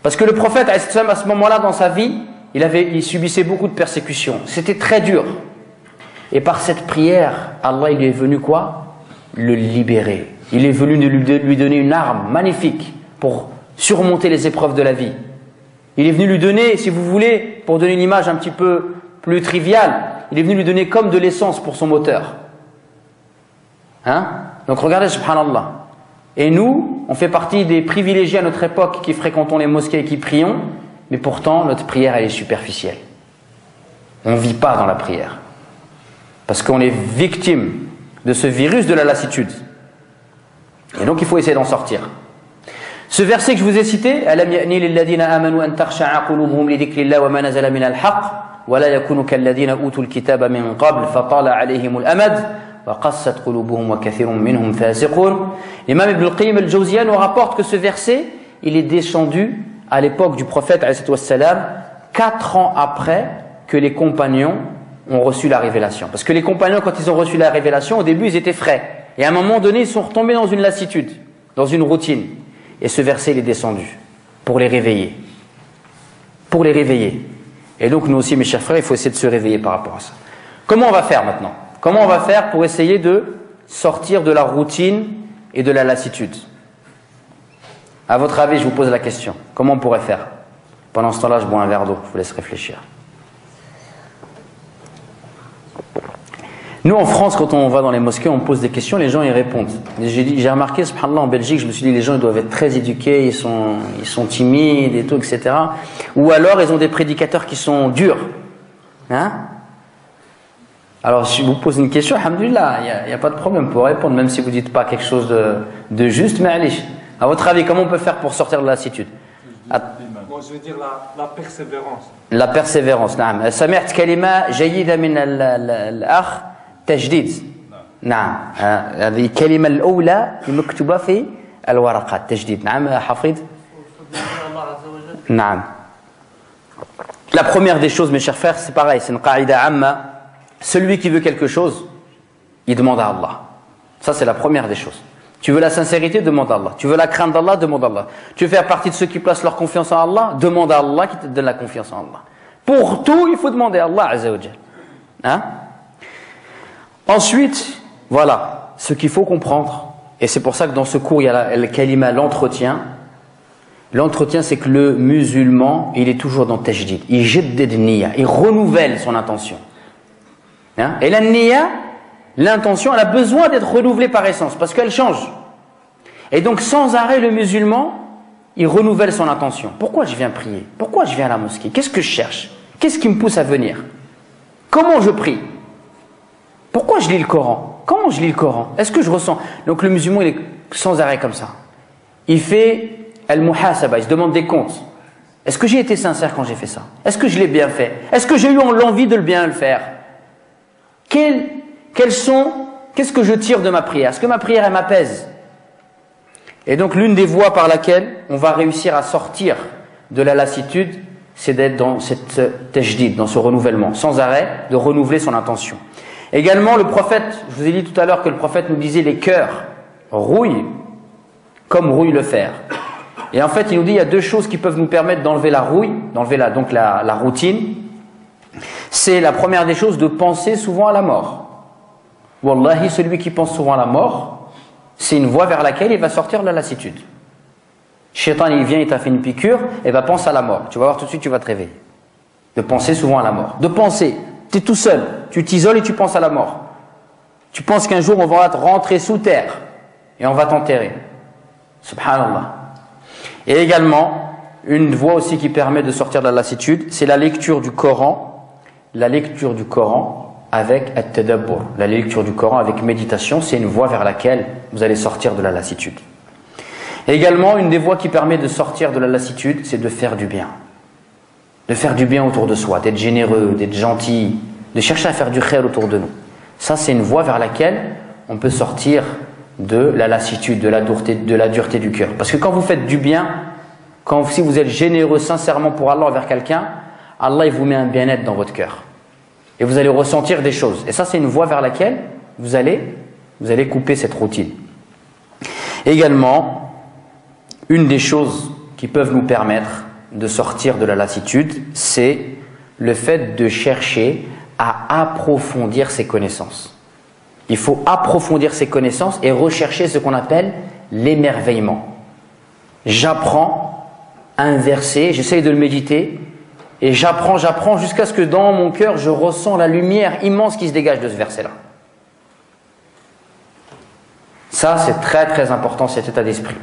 Parce que le prophète, à ce moment-là dans sa vie, il subissait beaucoup de persécutions. C'était très dur. Et par cette prière, Allah il est venu quoi? Le libérer. Il est venu lui donner une arme magnifique pour surmonter les épreuves de la vie. Il est venu lui donner, si vous voulez, pour donner une image un petit peu plus triviale, il est venu lui donner comme de l'essence pour son moteur. Hein? Donc regardez, subhanallah. Et nous, on fait partie des privilégiés à notre époque qui fréquentons les mosquées et qui prions, mais pourtant notre prière elle est superficielle. On ne vit pas dans la prière. Parce qu'on est victime de ce virus de la lassitude. Et donc il faut essayer d'en sortir. Ce verset que je vous ai cité, Alam ya'ni lilladhina amanu an takhsha'a qulubuhum li dhikrillah wa ma nazala min al-haqq wa la yakunu kalladhina utul kitaba min qabl fatala alayhim al-amad wa qassat qulubuhum wa kathirun minhum fasiqun. L'imam Ibn al-Qayyim al-Jawziyya nous rapporte que ce verset, il est descendu à l'époque du prophète alayhi wassalam, 4 ans après que les compagnons ont reçu la révélation. Parce que les compagnons, quand ils ont reçu la révélation, au début ils étaient frais. Et à un moment donné, ils sont retombés dans une lassitude, dans une routine. Et ce verset, il est descendu pour les réveiller. Pour les réveiller. Et donc, nous aussi, mes chers frères, il faut essayer de se réveiller par rapport à ça. Comment on va faire maintenant? Comment on va faire pour essayer de sortir de la routine et de la lassitude? À votre avis, je vous pose la question. Comment on pourrait faire? Pendant ce temps-là, je bois un verre d'eau. Je vous laisse réfléchir. Nous, en France, quand on va dans les mosquées, on pose des questions, les gens y répondent. J'ai remarqué, subhanallah, en Belgique, je me suis dit, les gens ils doivent être très éduqués, ils sont timides et tout, etc. Ou alors, ils ont des prédicateurs qui sont durs. Hein? Alors, si je vous pose une question, alhamdoulilah, il n'y a pas de problème pour répondre, même si vous ne dites pas quelque chose de juste, mais allez. À votre avis, comment on peut faire pour sortir de la lassitude? Moi, je veux dire la persévérance. La persévérance, نعم. سمعت كلمة جيدة من الأخ تجديد. نعم. هذه الكلمة الأولى المكتوبة في الورقات تجديد. نعم حفيظ. نعم. La première des choses, mes chers frères, c'est pareil, c'est une qaïda amma. Celui qui veut quelque chose, il demande à Allah. Ça, c'est la première des choses. Tu veux la sincérité, demande à Allah. Tu veux la crainte d'Allah, demande à Allah. Tu veux faire partie de ceux qui placent leur confiance en Allah, demande à Allah qui te donne la confiance en Allah. Pour tout, il faut demander à Allah Azza wa Jal. Hein? Ensuite, voilà, ce qu'il faut comprendre, et c'est pour ça que dans ce cours, il y a le kalima, l'entretien. L'entretien, c'est que le musulman, il est toujours dans tajdid. Il jaddid niya, il renouvelle son intention. Hein? Et la niya, l'intention, elle a besoin d'être renouvelée par essence, parce qu'elle change. Et donc, sans arrêt, le musulman, il renouvelle son intention. Pourquoi je viens prier? Pourquoi je viens à la mosquée? Qu'est-ce que je cherche? Qu'est-ce qui me pousse à venir? Comment je prie? Pourquoi je lis le Coran? Comment je lis le Coran? Est-ce que je ressens? Donc, le musulman, il est sans arrêt comme ça. Il fait al-muhasaba, il se demande des comptes. Est-ce que j'ai été sincère quand j'ai fait ça? Est-ce que je l'ai bien fait? Est-ce que j'ai eu l'envie de le bien le faire? Qu'est-ce que je tire de ma prière? Est-ce que ma prière, elle m'apaise? Et donc, l'une des voies par laquelle on va réussir à sortir de la lassitude, c'est d'être dans cette tajdid, dans ce renouvellement, sans arrêt, de renouveler son intention. Également, le prophète, je vous ai dit tout à l'heure que le prophète nous disait les cœurs rouillent comme rouille le fer. Et en fait, il nous dit il y a deux choses qui peuvent nous permettre d'enlever la rouille, d'enlever la routine. C'est la première des choses de penser souvent à la mort. Wallahi, celui qui pense souvent à la mort, c'est une voie vers laquelle il va sortir de la lassitude. Shaitan, il vient, il t'a fait une piqûre, et va penser à la mort. Tu vas voir tout de suite, tu vas te réveiller. De penser souvent à la mort. De penser, tu es tout seul, tu t'isoles et tu penses à la mort. Tu penses qu'un jour on va te rentrer sous terre et on va t'enterrer. Subhanallah. Et également, une voie aussi qui permet de sortir de la lassitude, c'est la lecture du Coran. La lecture du Coran avec at-tadabbur. La lecture du Coran avec méditation, c'est une voie vers laquelle vous allez sortir de la lassitude. Et également, une des voies qui permet de sortir de la lassitude, c'est de faire du bien. De faire du bien autour de soi, d'être généreux, d'être gentil, de chercher à faire du khair autour de nous. Ça, c'est une voie vers laquelle on peut sortir de la lassitude, de la dureté du cœur. Parce que quand vous faites du bien, si vous êtes généreux sincèrement pour Allah envers quelqu'un, Allah il vous met un bien-être dans votre cœur. Et vous allez ressentir des choses. Et ça, c'est une voie vers laquelle vous allez couper cette routine. Également, une des choses qui peuvent nous permettre de sortir de la lassitude, c'est le fait de chercher à approfondir ses connaissances. Il faut approfondir ses connaissances et rechercher ce qu'on appelle l'émerveillement. J'apprends un verset, j'essaye de le méditer, et j'apprends jusqu'à ce que dans mon cœur, je ressens la lumière immense qui se dégage de ce verset-là. Ça, c'est très très important, cet état d'esprit.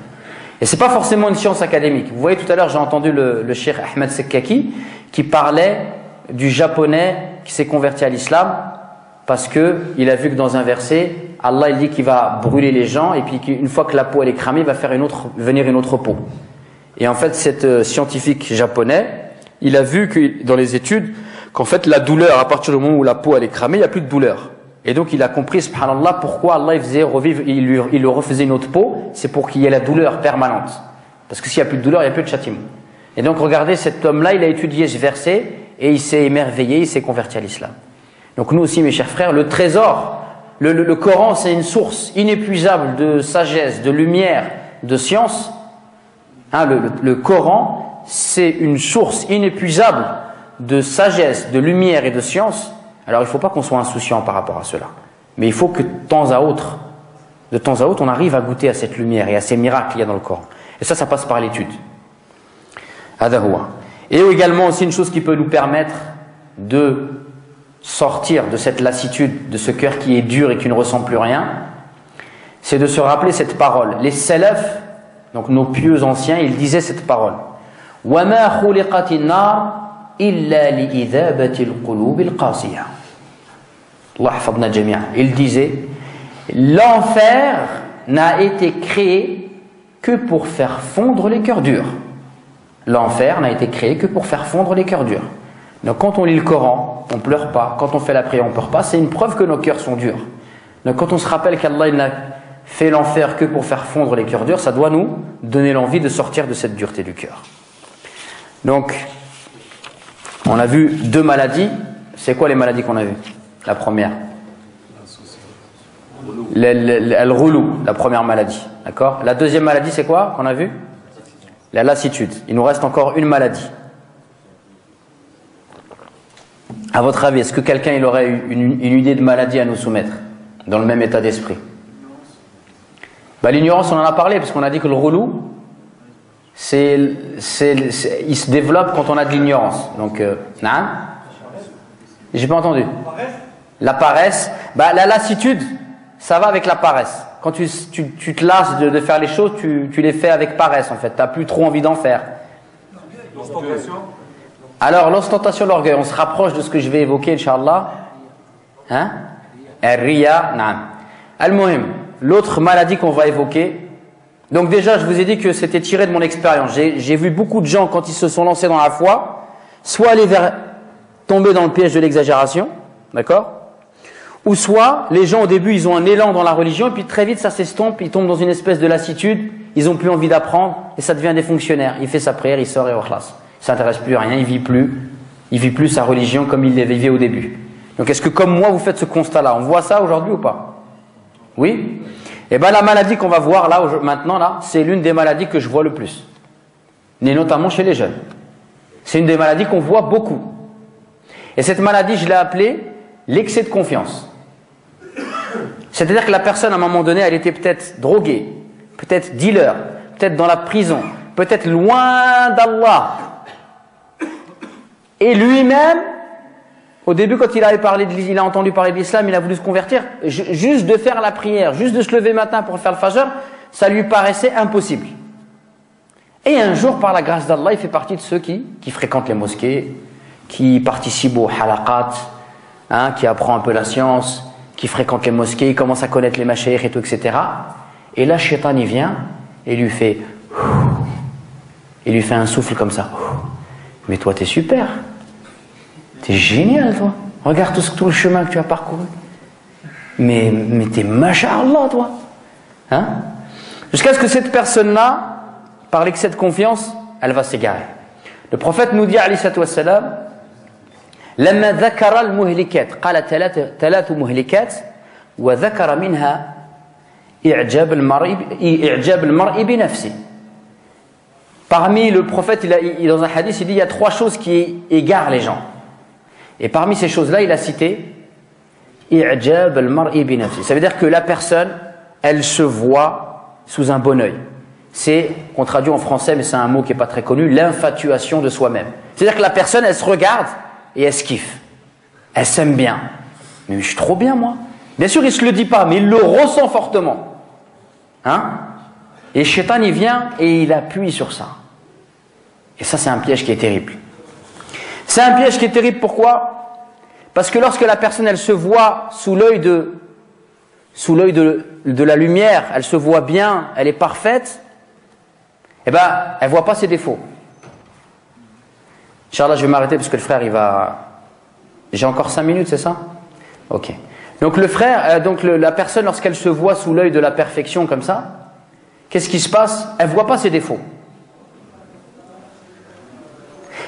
Et c'est pas forcément une science académique. Vous voyez, tout à l'heure, j'ai entendu le cheikh Ahmed Sekkaki qui parlait du japonais qui s'est converti à l'islam parce que il a vu que dans un verset, Allah il dit qu'il va brûler les gens et puis qu'une fois que la peau elle est cramée, il va faire venir une autre peau. Et en fait, cet scientifique japonais, il a vu que dans les études qu'en fait la douleur, à partir du moment où la peau elle est cramée, il n'y a plus de douleur. Et donc il a compris, subhanallah, pourquoi Allah il faisait revivre, il lui refaisait une autre peau, c'est pour qu'il y ait la douleur permanente. Parce que s'il n'y a plus de douleur, il n'y a plus de châtiment. Et donc regardez, cet homme-là, il a étudié ce verset et il s'est émerveillé, il s'est converti à l'islam. Donc nous aussi, mes chers frères, le trésor, le Coran, c'est une source inépuisable de sagesse, de lumière, de science. Hein, le Coran, c'est une source inépuisable de sagesse, de lumière et de science. Alors il ne faut pas qu'on soit insouciant par rapport à cela. Mais il faut que de temps à autre, on arrive à goûter à cette lumière et à ces miracles qu'il y a dans le Coran. Et ça passe par l'étude. Et également aussi une chose qui peut nous permettre de sortir de cette lassitude, de ce cœur qui est dur et qui ne ressent plus rien, c'est de se rappeler cette parole. Les salaf, donc nos pieux anciens, ils disaient cette parole. وَمَا خُلِقَتِ النَّارِ إِلَّا لِإِذَابَةِ الْقُلُوبِ الْقَاسِيَةِ. Allah hafadna jami'a. Il disait, l'enfer n'a été créé que pour faire fondre les cœurs durs. L'enfer n'a été créé que pour faire fondre les cœurs durs. Donc quand on lit le Coran, on ne pleure pas. Quand on fait la prière, on ne pleure pas. C'est une preuve que nos cœurs sont durs. Donc quand on se rappelle qu'Allah n'a fait l'enfer que pour faire fondre les cœurs durs, ça doit nous donner l'envie de sortir de cette dureté du cœur. Donc, on a vu 2 maladies. C'est quoi les maladies qu'on a vues? La première, al-ghulou, la première maladie. D'accord? La deuxième maladie, c'est quoi qu'on a vu? La lassitude. Il nous reste encore une maladie. À votre avis, est-ce que quelqu'un il aurait une idée de maladie à nous soumettre dans le même état d'esprit? L'ignorance, on en a parlé parce qu'on a dit que le ghulou, il se développe quand on a de l'ignorance. Donc, j'ai pas entendu. La paresse, la lassitude, ça va avec la paresse. Quand tu te lasses de faire les choses, tu les fais avec paresse en fait. Tu n'as plus trop envie d'en faire. L'ostentation. Alors, l'ostentation, l'orgueil, on se rapproche de ce que je vais évoquer, Inch'Allah. Hein? Al-riya, na'am. Al-muhim, l'autre maladie qu'on va évoquer. Donc déjà, je vous ai dit que c'était tiré de mon expérience. J'ai vu beaucoup de gens, quand ils se sont lancés dans la foi, soit tomber dans le piège de l'exagération, d'accord? Ou soit, les gens au début, ils ont un élan dans la religion, et puis très vite, ça s'estompe, ils tombent dans une espèce de lassitude, ils n'ont plus envie d'apprendre, et ça devient des fonctionnaires. Il fait sa prière, il sort et au khlas. Il s'intéresse plus à rien, il vit plus sa religion comme il l'avait vivait au début. Donc est-ce que comme moi, vous faites ce constat-là? On voit ça aujourd'hui ou pas? Oui? Eh bien la maladie qu'on va voir là, maintenant, là, c'est l'une des maladies que je vois le plus. Et notamment chez les jeunes. C'est une des maladies qu'on voit beaucoup. Et cette maladie, je l'ai appelée l'excès de confiance. C'est-à-dire que la personne, à un moment donné, elle était peut-être droguée, peut-être dealer, peut-être dans la prison, peut-être loin d'Allah. Et lui-même, au début, quand il a entendu parler de l'islam, il a voulu se convertir. Juste de faire la prière, juste de se lever matin pour faire le fajr, ça lui paraissait impossible. Et un jour, par la grâce d'Allah, il fait partie de ceux qui fréquentent les mosquées, qui participent aux halaqat, qui apprend un peu la science, qui fréquente les mosquées, il commence à connaître les mashaykh et tout, etc. Et là, Shaitan, il vient et lui fait un souffle comme ça. Mais toi, t'es super. T'es génial, toi. Regarde tout le chemin que tu as parcouru. Mais t'es masha'Allah, toi. Jusqu'à ce que cette personne-là, par l'excès de confiance, elle va s'égarer. Le prophète nous dit, alayhi salatu wassalam, لما ذكر المهلكات قال 3 مهلكات وذكر منها إعجاب المرء بنفسه. Parmi le prophète, dans un hadith, il dit il y a 3 choses qui égarent les gens. Et parmi ces choses-là, il a cité إعجاب المرء بنفسه. Ça veut dire que la personne, elle se voit sous un bon œil. C'est, qu'on traduit en français, mais c'est un mot qui n'est pas très connu, l'infatuation de soi-même. C'est-à-dire que la personne, elle se regarde et elle se kiffe. Elle s'aime bien. Mais je suis trop bien, moi. Bien sûr, il ne se le dit pas, mais il le ressent fortement. Et Shaitan, il vient et il appuie sur ça. Et ça, c'est un piège qui est terrible. C'est un piège qui est terrible, pourquoi? Parce que lorsque la personne, elle se voit sous l'œil sous l'œil de la lumière, elle se voit bien, elle est parfaite, eh ben, elle ne voit pas ses défauts. Inch'Allah, je vais m'arrêter parce que le frère, il va... J'ai encore 5 minutes, c'est ça? Ok. Donc le frère, la personne, lorsqu'elle se voit sous l'œil de la perfection comme ça, qu'est-ce qui se passe? Elle ne voit pas ses défauts.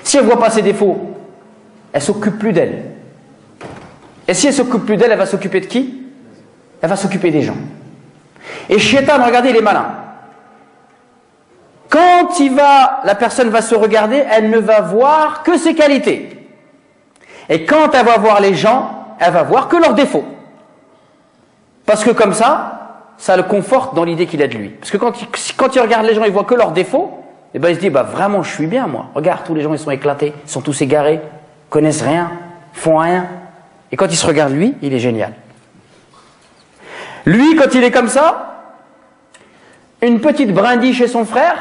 Si elle ne voit pas ses défauts, elle ne s'occupe plus d'elle. Et si elle ne s'occupe plus d'elle, elle va s'occuper de qui? Elle va s'occuper des gens. Et Shaitan, regardez, il est malin. Quand la personne va se regarder, elle ne va voir que ses qualités. Et quand elle va voir les gens, elle va voir que leurs défauts. Parce que comme ça le conforte dans l'idée qu'il a de lui. Parce que quand il regarde les gens, il voit que leurs défauts, et ben il se dit, bah vraiment je suis bien moi. Regarde, tous les gens ils sont éclatés, ils sont tous égarés, connaissent rien, font rien. Et quand il se regarde lui, il est génial. Lui, quand il est comme ça, une petite brindille chez son frère,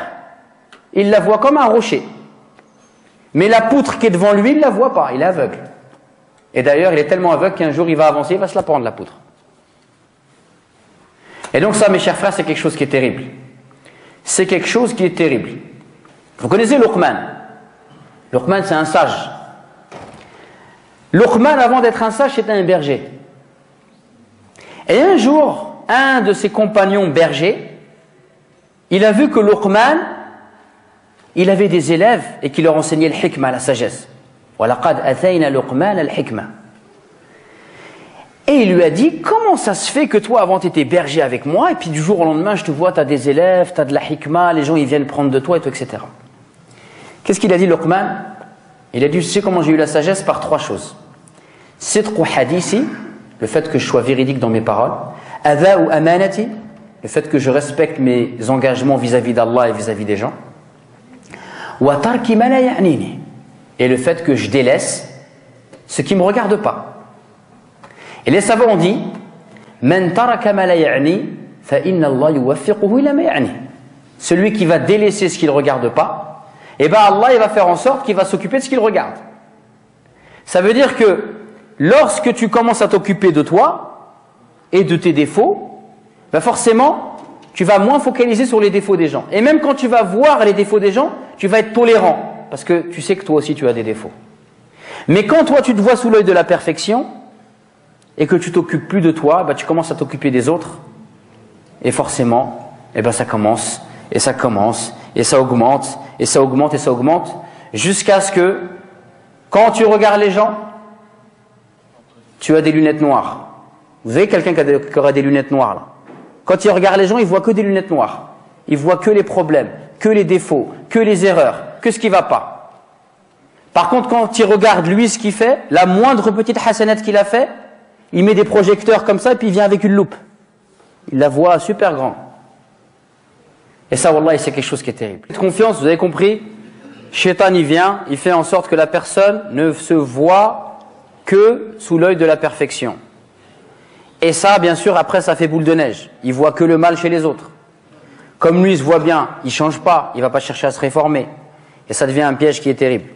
il la voit comme un rocher. Mais la poutre qui est devant lui, il ne la voit pas, il est aveugle. Et d'ailleurs, il est tellement aveugle qu'un jour il va avancer, il va se la prendre la poutre. Et donc ça, mes chers frères, c'est quelque chose qui est terrible. C'est quelque chose qui est terrible. Vous connaissez Luqman? Luqman, c'est un sage. Luqman, avant d'être un sage, c'était un berger. Et un jour, un de ses compagnons bergers, il a vu que Luqman, il avait des élèves et qui leur enseignait le hikmah, la sagesse. وَلَقَدْ أَتَيْنَا لُقْمَانَ الْحِكْمَةِ. Et il lui a dit, comment ça se fait que toi, avant, tu étais berger avec moi, et puis du jour au lendemain, je te vois, tu as des élèves, tu as de la hikmah, les gens, ils viennent prendre de toi, et tout, etc. Qu'est-ce qu'il a dit, Luqman? Il a dit, tu sais comment j'ai eu la sagesse? Par 3 choses. Sidqu hadithi, le fait que je sois véridique dans mes paroles. Adha'u amanati, le fait que je respecte mes engagements vis-à-vis d'Allah et vis-à-vis des gens. Wa tarki ma la ya'nini, et le fait que je délaisse ce qui ne me regarde pas. Et les savants ont dit, Man taraka ma la ya'ni, fa inna Allah yuwaffiquhu ila ma ya'ni. Celui qui va délaisser ce qu'il ne regarde pas, eh ben Allah il va faire en sorte qu'il va s'occuper de ce qu'il regarde. Ça veut dire que lorsque tu commences à t'occuper de toi et de tes défauts, ben forcément, tu vas moins focaliser sur les défauts des gens. Et même quand tu vas voir les défauts des gens, tu vas être tolérant, parce que tu sais que toi aussi tu as des défauts. Mais quand toi tu te vois sous l'œil de la perfection, et que tu t'occupes plus de toi, ben tu commences à t'occuper des autres, et forcément, eh ben ça commence, et ça commence, et ça augmente, et ça augmente, et ça augmente, jusqu'à ce que, quand tu regardes les gens, tu as des lunettes noires. Vous avez quelqu'un qui aura des lunettes noires là. Quand il regarde les gens, il voit que des lunettes noires. Il voit que les problèmes, que les défauts, que les erreurs, que ce qui ne va pas. Par contre, quand il regarde lui ce qu'il fait, la moindre petite hasanat qu'il a fait, il met des projecteurs comme ça et puis il vient avec une loupe. Il la voit super grande. Et ça, wallah, c'est quelque chose qui est terrible. Confiance, vous avez compris? Shaitan, il vient, il fait en sorte que la personne ne se voit que sous l'œil de la perfection. Et ça, bien sûr, après, ça fait boule de neige. Il voit que le mal chez les autres. Comme lui, il se voit bien, il ne change pas, il ne va pas chercher à se réformer. Et ça devient un piège qui est terrible.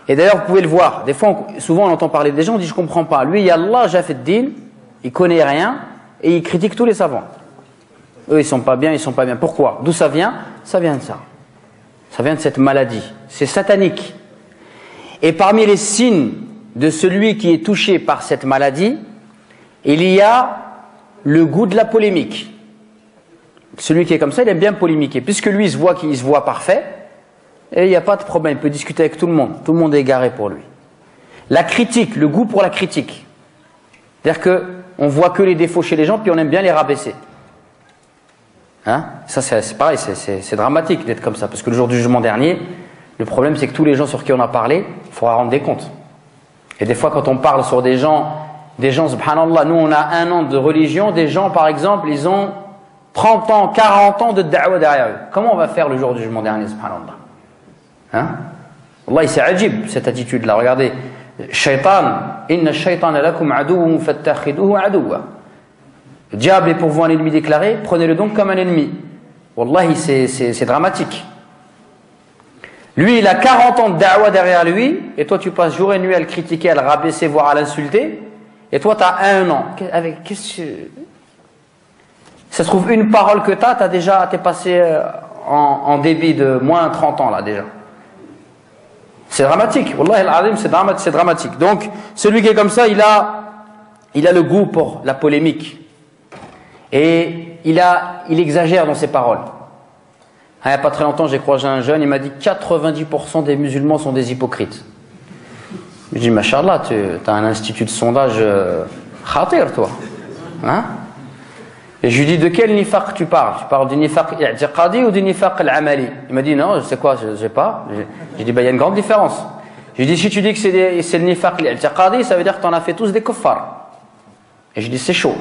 Et d'ailleurs, vous pouvez le voir. Des fois, souvent, on entend parler des gens, on dit, je ne comprends pas. Lui, Allah, j'ai fait de din, il ne connaît rien, et il critique tous les savants. Eux, ils ne sont pas bien, ils ne sont pas bien. Pourquoi? D'où ça vient? Ça vient de ça. Ça vient de cette maladie. C'est satanique. Et parmi les signes de celui qui est touché par cette maladie, il y a le goût de la polémique. Celui qui est comme ça, il aime bien polémiquer. Puisque lui, il se voit parfait, et il n'y a pas de problème, il peut discuter avec tout le monde. Tout le monde est égaré pour lui. La critique, le goût pour la critique. C'est-à-dire qu'on voit que les défauts chez les gens, puis on aime bien les rabaisser. Hein? Ça, c'est pareil, c'est dramatique d'être comme ça. Parce que le jour du jugement dernier, le problème, c'est que tous les gens sur qui on a parlé, il faudra rendre des comptes. Et des fois, quand on parle sur des gens, subhanallah, nous, on a 1 an de religion, des gens, par exemple, ils ont 30 ans, 40 ans de da'wah derrière eux. Comment on va faire le jour du jugement dernier, subhanallah? Hein? Wallahi, c'est ajib, cette attitude-là. Regardez, Shaitan, inna shaytana lakum aduwwun fattakhiduhu aduwwa. Le diable est pour vous un ennemi déclaré, prenez-le donc comme un ennemi. Wallahi, c'est dramatique. Lui, il a 40 ans de da'wah derrière lui, et toi, tu passes jour et nuit à le critiquer, à le rabaisser, voire à l'insulter, et toi, tu as 1 an. Ça se trouve, une parole que tu as, t'es passé en débit de moins 30 ans là déjà. C'est dramatique. Wallah al-azim, c'est dramatique. Donc, celui qui est comme ça, il a le goût pour la polémique. Et il exagère dans ses paroles. Il n'y a pas très longtemps, j'ai croisé un jeune, il m'a dit 90% des musulmans sont des hypocrites. Je dis, Mashallah, tu as un institut de sondage khatir, toi. Hein? Et je lui dis, de quel nifaq tu parles? Tu parles du nifaq i'tiqadi ou du nifaq al-amali? Il m'a dit, non, c'est quoi? Je sais pas. J'ai dit, il y a une grande différence. Je lui dis, si tu dis que c'est le nifaq i'tiqadi, ça veut dire que tu en as fait tous des kuffars. Et je dis, c'est chaud.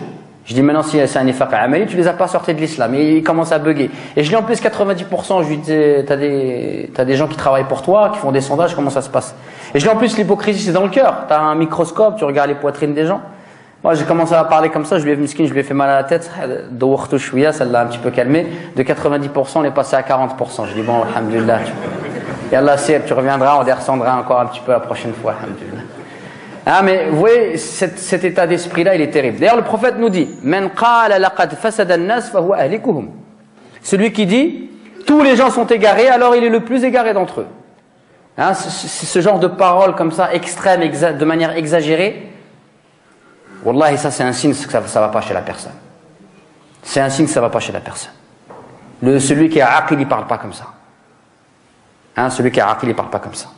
Je dis, maintenant, si c'est un nifaq al-amali, tu les as pas sortis de l'islam. Et il commence à bugger. Et je lui dis, en plus, 90%, je lui dis, t'as des gens qui travaillent pour toi, qui font des sondages, comment ça se passe? Et je lui dis, en plus, l'hypocrisie, c'est dans le cœur. T'as un microscope, tu regardes les poitrines des gens. Moi, j'ai commencé à parler comme ça, je lui ai fait mal à la tête. Ça l'a un petit peu calmé. De 90%, on est passé à 40%. Je dis, bon, alhamdulillah. Yallah, tu reviendras, on descendra encore un petit peu la prochaine fois, alhamdulillah. Ah, mais vous voyez, cet état d'esprit-là, il est terrible. D'ailleurs, le prophète nous dit, Man qala laqad fasada an-nas fa huwa ahlikuhum. Celui qui dit, tous les gens sont égarés, alors il est le plus égaré d'entre eux. Hein, ce genre de paroles comme ça, extrêmes, de manière exagérée, Wallahi, ça c'est un signe que ça ne va pas chez la personne. C'est un signe que ça ne va pas chez la personne. Celui qui est aqil, il ne parle pas comme ça. Hein, celui qui est aqil, il ne parle pas comme ça.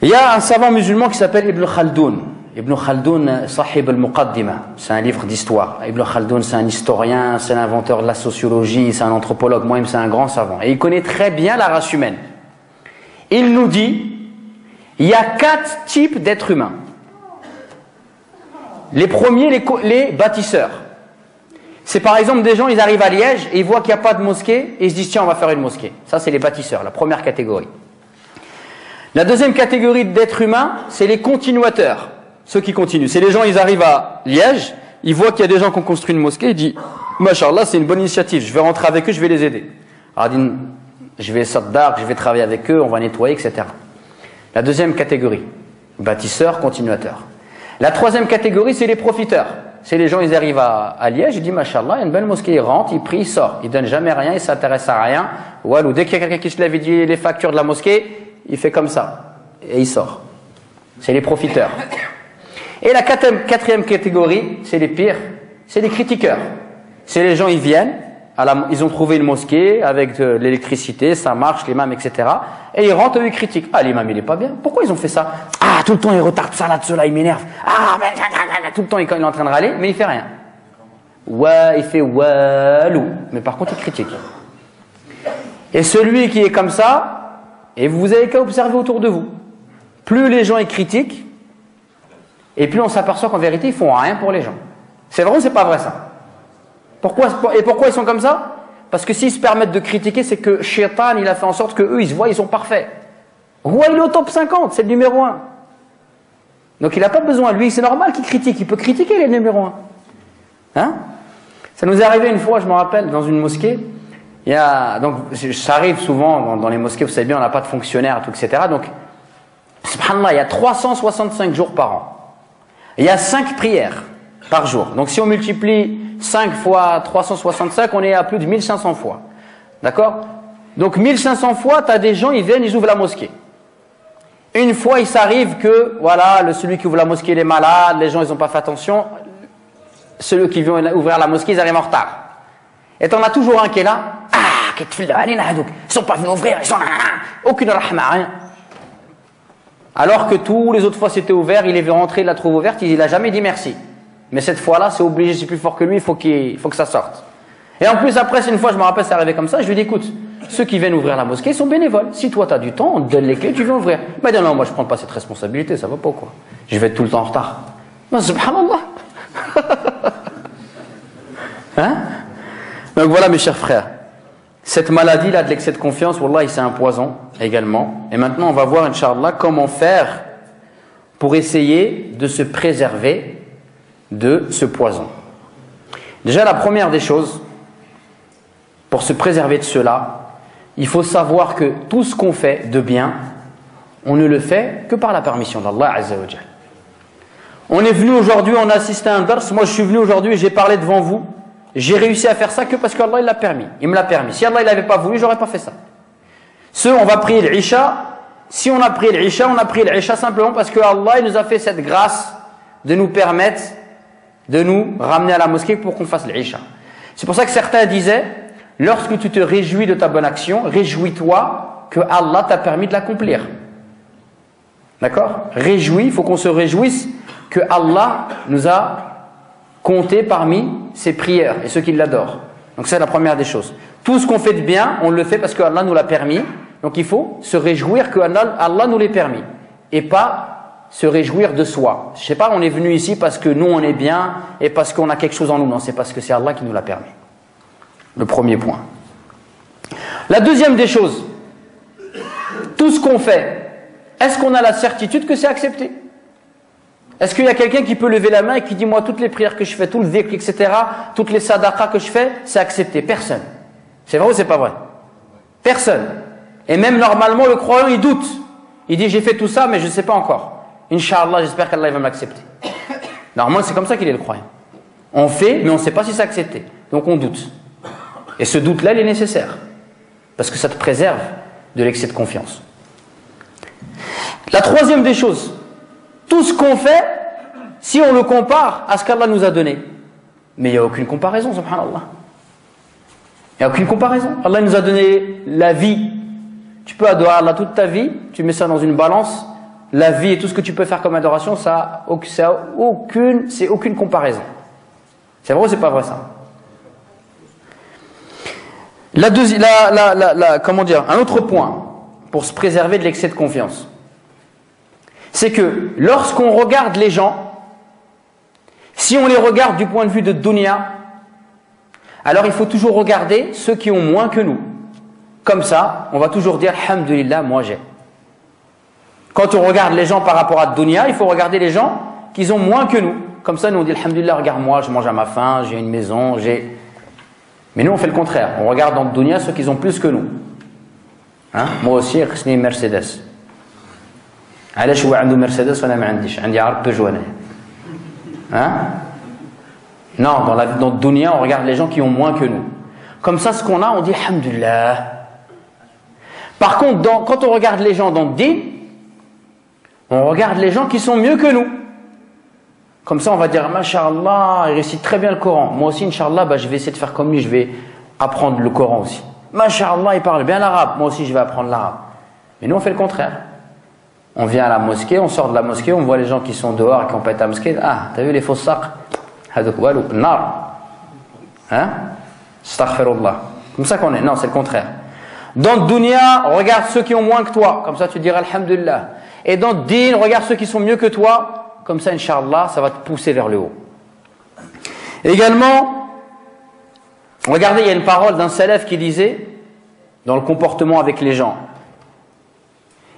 Il y a un savant musulman qui s'appelle Ibn Khaldoun. Ibn Khaldoun, Sahib al-Muqaddima. C'est un livre d'histoire. Ibn Khaldoun, c'est un historien, c'est l'inventeur de la sociologie, c'est un anthropologue. Moi-même, c'est un grand savant. Et il connaît très bien la race humaine. Il nous dit, il y a 4 types d'êtres humains. Les premiers, les bâtisseurs. C'est par exemple des gens, ils arrivent à Liège et ils voient qu'il n'y a pas de mosquée et ils se disent tiens, on va faire une mosquée. Ça, c'est les bâtisseurs, la première catégorie. La deuxième catégorie d'êtres humains, c'est les continuateurs. Ceux qui continuent. C'est les gens, ils arrivent à Liège, ils voient qu'il y a des gens qui ont construit une mosquée, ils disent Mashallah, c'est une bonne initiative, je vais rentrer avec eux, je vais les aider. Alors, je vais sortir, je vais travailler avec eux, on va nettoyer, etc. La deuxième catégorie, bâtisseurs, continuateurs. La troisième catégorie, c'est les profiteurs. C'est les gens, ils arrivent à Liège, ils disent, Mashallah, il y a une belle mosquée, ils rentrent, ils prient, ils sortent. Ils donnent jamais rien, ils s'intéressent à rien. Ou dès qu'il y a quelqu'un qui se lève et dit les factures de la mosquée, il fait comme ça. Et il sort. C'est les profiteurs. Et la quatrième catégorie, c'est les pires, c'est les critiqueurs. C'est les gens, ils viennent, ils ont trouvé une mosquée avec de l'électricité, ça marche, l'imam, etc. Et ils rentrent et ils critiquent. Ah, l'imam, il est pas bien. Pourquoi ils ont fait ça? Ah, tout le temps, il retarde ça, là, de cela, il m'énerve. Ah, mais tout le temps, il est en train de râler, mais il fait rien. Ouais, il fait walou. Mais par contre, il critique. Et celui qui est comme ça, et vous avez qu'à observer autour de vous. Plus les gens, ils critiquent, et plus on s'aperçoit qu'en vérité, ils font rien pour les gens. C'est vrai ou c'est pas vrai, ça? Pourquoi ils sont comme ça? Parce que s'ils se permettent de critiquer, c'est que Shaitan, il a fait en sorte que eux, ils se voient, ils sont parfaits. Roi, il est au top 50, c'est le numéro 1. Donc il n'a pas besoin, lui, c'est normal qu'il critique, il peut critiquer les numéro 1. Hein? Ça nous est arrivé une fois, je me rappelle, dans une mosquée, donc ça arrive souvent dans les mosquées, vous savez bien, on n'a pas de fonctionnaires, tout, etc. Donc, subhanallah, il y a 365 jours par an. Il y a 5 prières par jour. Donc si on multiplie 5 fois 365, on est à plus de 1500 fois. D'accord? Donc 1500 fois, tu as des gens, ils viennent, ils ouvrent la mosquée. Une fois, il s'arrive que, voilà, celui qui ouvre la mosquée, il est malade, les gens, ils n'ont pas fait attention. Celui qui vient ouvrir la mosquée, ils arrivent en retard. Et t'en as toujours un qui est là. Ah, qu'est-ce que tu fais là? Ils sont pas venus ouvrir, ils sont là. Aucune rahma, rien. Alors que tous les autres fois, c'était ouvert, il est rentré, il la trouve ouverte, il a jamais dit merci. Mais cette fois-là, c'est obligé, c'est plus fort que lui, il faut que ça sorte. Et en plus, après, une fois, je me rappelle, c'est arrivé comme ça, je lui dis, écoute, ceux qui viennent ouvrir la mosquée sont bénévoles. Si toi, tu as du temps, on te donne les clés, tu viens ouvrir. Il m'a dit, non, moi, je ne prends pas cette responsabilité, ça va pas, quoi. Je vais être tout le temps en retard. Non, subhanallah. Hein? Donc voilà, mes chers frères. Cette maladie-là de l'excès de confiance, wallah, c'est un poison également. Et maintenant, on va voir, Inch'Allah, comment faire pour essayer de se préserver de ce poison. Déjà, la première des choses, pour se préserver de cela, il faut savoir que tout ce qu'on fait de bien, on ne le fait que par la permission d'Allah Azza wa Jal. On est venu aujourd'hui, on a assisté à un dars, moi je suis venu aujourd'hui et j'ai parlé devant vous, j'ai réussi à faire ça que parce qu'Allah il l'a permis. Il me l'a permis. Si Allah il n'avait pas voulu, j'aurais pas fait ça. On va prier l'Isha. Si on a prié l'Isha, on a prié l'Isha simplement parce que Allah il nous a fait cette grâce de nous permettre de nous ramener à la mosquée pour qu'on fasse l'Isha. C'est pour ça que certains disaient, lorsque tu te réjouis de ta bonne action, réjouis-toi que Allah t'a permis de l'accomplir. D'accord? Réjouis, il faut qu'on se réjouisse que Allah nous a compté parmi ses prières et ceux qui l'adorent. Donc c'est la première des choses. Tout ce qu'on fait de bien, on le fait parce que Allah nous l'a permis. Donc il faut se réjouir que Allah nous l'ait permis. Et pas se réjouir de soi. Je sais pas, on est venu ici parce que nous on est bien et parce qu'on a quelque chose en nous. Non, c'est parce que c'est Allah qui nous l'a permis. Le premier point. La deuxième des choses, tout ce qu'on fait, est-ce qu'on a la certitude que c'est accepté? Est-ce qu'il y a quelqu'un qui peut lever la main et qui dit moi toutes les prières que je fais, tout le dhikr, etc., toutes les sadaqas que je fais, c'est accepté? Personne. C'est vrai ou c'est pas vrai? Personne. Et même normalement le croyant il doute. Il dit j'ai fait tout ça mais je ne sais pas encore. Inch'Allah, j'espère qu'Allah va m'accepter. Normalement c'est comme ça qu'il est le croyant. On fait mais on ne sait pas si c'est accepté. Donc on doute. Et ce doute-là il est nécessaire. Parce que ça te préserve de l'excès de confiance. La troisième des choses, tout ce qu'on fait, si on le compare à ce qu'Allah nous a donné, mais il n'y a aucune comparaison, subhanallah. Il n'y a aucune comparaison. Allah nous a donné la vie. Tu peux adorer Allah toute ta vie, tu mets ça dans une balance, la vie et tout ce que tu peux faire comme adoration, c'est aucune comparaison. C'est vrai ou c'est pas vrai ça? Comment dire, un autre point pour se préserver de l'excès de confiance, c'est que lorsqu'on regarde les gens, si on les regarde du point de vue de dunya, alors il faut toujours regarder ceux qui ont moins que nous. Comme ça, on va toujours dire alhamdulillah, moi j'ai. Quand on regarde les gens par rapport à dunya, il faut regarder les gens qui ont moins que nous. Comme ça, nous on dit alhamdulillah, regarde moi, je mange à ma faim, j'ai une maison, j'ai. Mais nous on fait le contraire. On regarde dans le dunya ceux qui ont plus que nous. Hein? Moi aussi, j'ai une Mercedes. علاش هو عنده مرسيدس وانا ما عنديش عندي عرض بيجو انا hein non dans le dunya on regarde les gens qui ont moins que nous comme ça ce qu'on a on dit alhamdulillah. Par contre quand on regarde les gens dans le din on regarde les gens qui sont mieux que nous comme ça on va dire masha'Allah il récite très bien le Coran, moi aussi inchallah je vais essayer de faire comme lui, je vais apprendre le Coran aussi, masha'Allah il parle bien l'arabe, moi aussi je vais apprendre l'arabe. Mais nous on fait le contraire. On vient à la mosquée, on sort de la mosquée, on voit les gens qui sont dehors et qui n'ont pas été à la mosquée. Ah, t'as vu les faux sacs? Hadouk walou, nar. Hein? Astaghfirullah. Comme ça qu'on est. Non, c'est le contraire. Dans le dunya, regarde ceux qui ont moins que toi. Comme ça, tu diras alhamdulillah. Et dans le din, regarde ceux qui sont mieux que toi. Comme ça, inch'Allah, ça va te pousser vers le haut. Également, regardez, il y a une parole d'un salaf qui disait, dans le comportement avec les gens,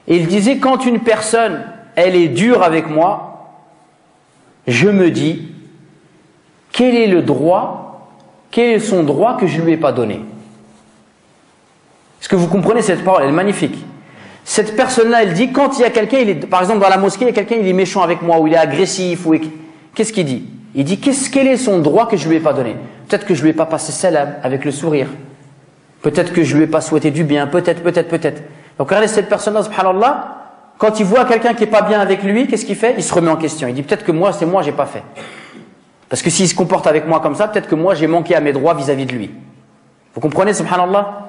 il disait, quand une personne, elle est dure avec moi, je me dis, quel est son droit que je ne lui ai pas donné? Est-ce que vous comprenez cette parole? Elle est magnifique. Cette personne-là, elle dit, quand il y a quelqu'un, par exemple dans la mosquée, il y a quelqu'un, il est méchant avec moi, ou il est agressif, qu'est-ce qu'il dit? Il dit, quel est son droit que je ne lui ai pas donné? Peut-être que je ne lui ai pas passé salam avec le sourire. Peut-être que je ne lui ai pas souhaité du bien, peut-être. Donc regardez cette personne-là, subhanallah, quand il voit quelqu'un qui n'est pas bien avec lui, qu'est-ce qu'il fait? Il se remet en question. Il dit peut-être que moi, j'ai pas fait. Parce que s'il se comporte avec moi comme ça, peut-être que moi j'ai manqué à mes droits vis-à-vis de lui. Vous comprenez, subhanallah?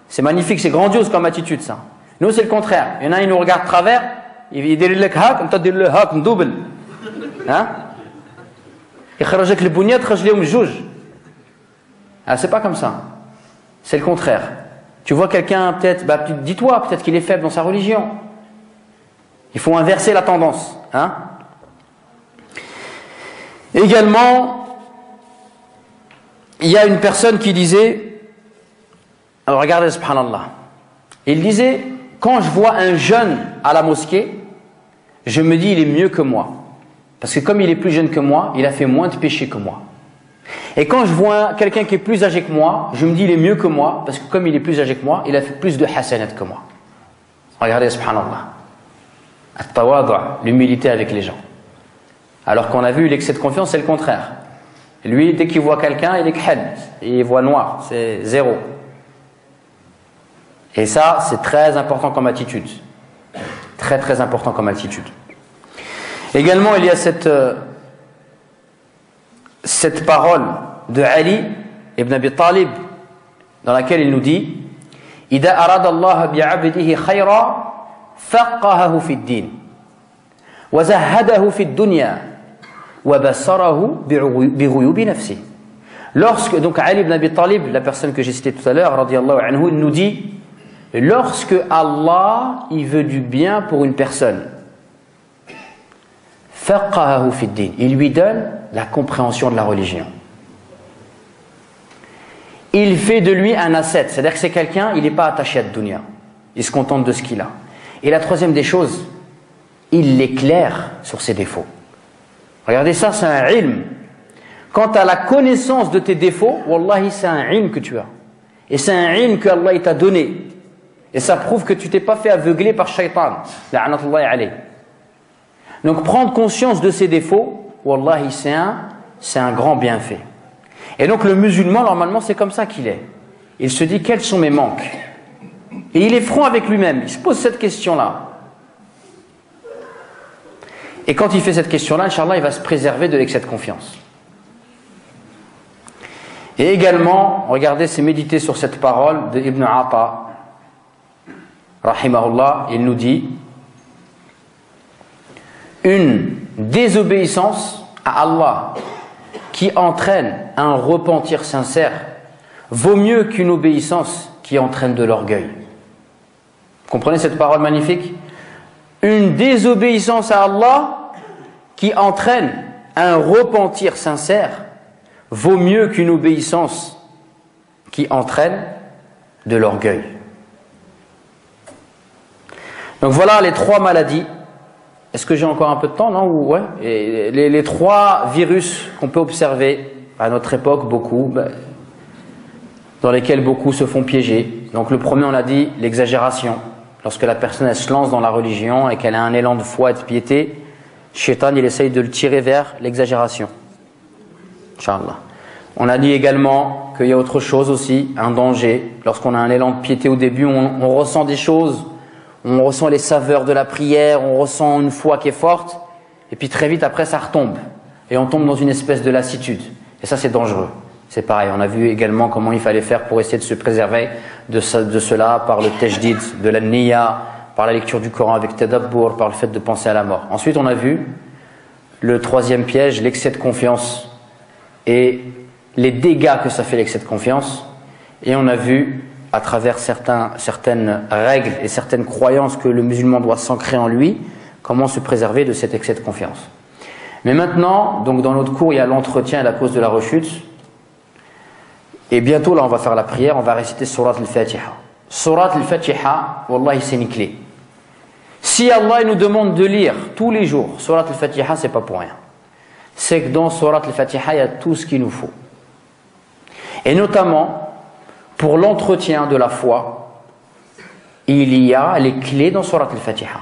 C'est magnifique, c'est grandiose comme attitude ça. Nous c'est le contraire. Il y en a, il nous regarde de travers, il dit le hak, comme tu dis le hak, double. Hein? Il kharajak le bougnat, kharajléum juge. Ah, c'est pas comme ça. C'est le contraire. Tu vois quelqu'un, peut-être, dis-toi, peut-être qu'il est faible dans sa religion. Il faut inverser la tendance. Hein? Également, il y a une personne qui disait, alors regardez, subhanallah, il disait, quand je vois un jeune à la mosquée, je me dis, il est mieux que moi. Parce que comme il est plus jeune que moi, il a fait moins de péchés que moi. Et quand je vois quelqu'un qui est plus âgé que moi, je me dis il est mieux que moi, parce que comme il est plus âgé que moi, il a fait plus de hasanat que moi. Regardez, subhanallah. At-tawadu', l'humilité avec les gens. Alors qu'on a vu l'excès de confiance, c'est le contraire. Lui, dès qu'il voit quelqu'un, il est khal, il voit noir, c'est zéro. Et ça, c'est très important comme attitude. Très très important comme attitude. Également, il y a cette parole de Ali ibn Abi Talib dans laquelle il nous dit إذا أراد الله بعبده خيرا فقهه في الدين وزهده في الدنيا وبصره بغيوب نفسه. Lorsque, donc Ali ibn Abi Talib, la personne que j'ai citée tout à l'heure, radiyallahu anhu, il nous dit lorsque Allah il veut du bien pour une personne, faqahahu fi ddin, il lui donne la compréhension de la religion. Il fait de lui un ascète, c'est-à-dire que c'est quelqu'un, il n'est pas attaché à la dunya, il se contente de ce qu'il a. Et la troisième des choses, il l'éclaire sur ses défauts. Regardez ça, c'est un ilm. Quant à la connaissance de tes défauts, wallahi, c'est un ilm que tu as. Et c'est un ilm que Allah t'a donné. Et ça prouve que tu t'es pas fait aveugler par shaitan. La'anatullahi alayh. Donc prendre conscience de ses défauts, wallahi, c'est un grand bienfait. Et donc le musulman, normalement, c'est comme ça qu'il est. Il se dit, quels sont mes manques? Et il est franc avec lui-même. Il se pose cette question-là. Et quand il fait cette question-là, Inch'Allah, il va se préserver de l'excès de confiance. Et également, regardez, c'est méditer sur cette parole de Ibn Ata, rahimahullah, il nous dit une désobéissance à Allah qui entraîne un repentir sincère vaut mieux qu'une obéissance qui entraîne de l'orgueil. Vous comprenez cette parole magnifique? Une désobéissance à Allah qui entraîne un repentir sincère vaut mieux qu'une obéissance qui entraîne de l'orgueil. Donc voilà les trois maladies. Est-ce que j'ai encore un peu de temps, non? Ouais. Et les trois virus qu'on peut observer à notre époque, beaucoup, dans lesquels beaucoup se font piéger. Donc le premier, on a dit, l'exagération. Lorsque la personne elle se lance dans la religion et qu'elle a un élan de foi et de piété, Shaitan il essaye de le tirer vers l'exagération. Inch'Allah. On a dit également qu'il y a autre chose aussi, un danger. Lorsqu'on a un élan de piété au début, on ressent des choses, on ressent les saveurs de la prière, on ressent une foi qui est forte, et puis très vite après ça retombe. Et on tombe dans une espèce de lassitude. Et ça c'est dangereux. C'est pareil, on a vu également comment il fallait faire pour essayer de se préserver de cela par le tajdid, de la niya, par la lecture du Coran avec tadabbur, par le fait de penser à la mort. Ensuite on a vu le troisième piège, l'excès de confiance et les dégâts que ça fait l'excès de confiance. Et on a vu à travers certaines règles et certaines croyances que le musulman doit s'ancrer en lui, comment se préserver de cet excès de confiance. Mais maintenant, donc dans notre cours, il y a l'entretien et la cause de la rechute. Et bientôt, là, on va faire la prière, on va réciter Surat al-Fatiha. Surat al-Fatiha, wallahi, c'est une clé. Si Allah nous demande de lire tous les jours Surat al-Fatiha, c'est pas pour rien. C'est que dans Surat al-Fatiha, il y a tout ce qu'il nous faut. Et notamment, pour l'entretien de la foi, il y a les clés dans Surat al-Fatiha.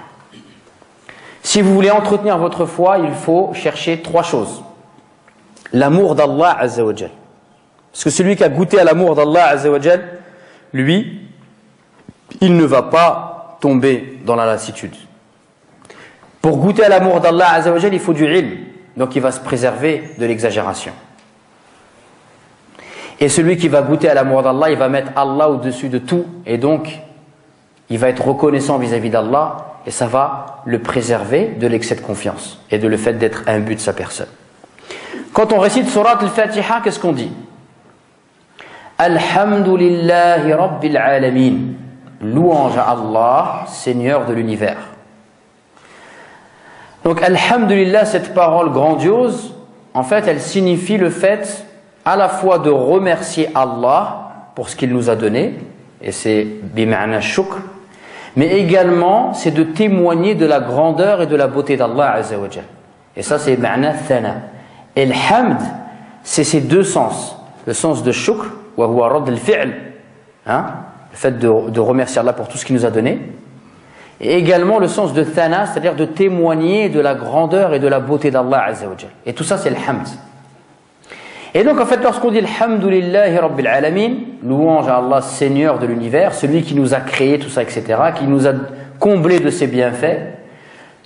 Si vous voulez entretenir votre foi, il faut chercher trois choses. L'amour d'Allah Azza wa Jal. Parce que celui qui a goûté à l'amour d'Allah Azza wa Jal, lui, il ne va pas tomber dans la lassitude. Pour goûter à l'amour d'Allah Azza wa Jal, il faut du ilm. Donc il va se préserver de l'exagération. Et celui qui va goûter à l'amour d'Allah, il va mettre Allah au-dessus de tout. Et donc, il va être reconnaissant vis-à-vis d'Allah. Et ça va le préserver de l'excès de confiance. Et de le fait d'être imbu de sa personne. Quand on récite Surat al-Fatiha, qu'est-ce qu'on dit? Alhamdulillahi Rabbil Alamin. Louange à Allah, Seigneur de l'univers. Donc, Alhamdulillah, cette parole grandiose, en fait, elle signifie le fait à la fois de remercier Allah pour ce qu'il nous a donné, et c'est bima'na shukr, mais également c'est de témoigner de la grandeur et de la beauté d'Allah Azza wa Jal. Et ça c'est ma'na thana. Et le hamd, c'est ces deux sens. Le sens de shukr, wa huwa radd al-fi'l, le fait de remercier Allah pour tout ce qu'il nous a donné, et également le sens de thana, c'est-à-dire de témoigner de la grandeur et de la beauté d'Allah Azza wa Jal. Et tout ça c'est le hamd. Et donc en fait lorsqu'on dit Alhamdulillahi Rabbil Alamin, louange à Allah Seigneur de l'univers, celui qui nous a créé tout ça, etc., qui nous a comblé de ses bienfaits,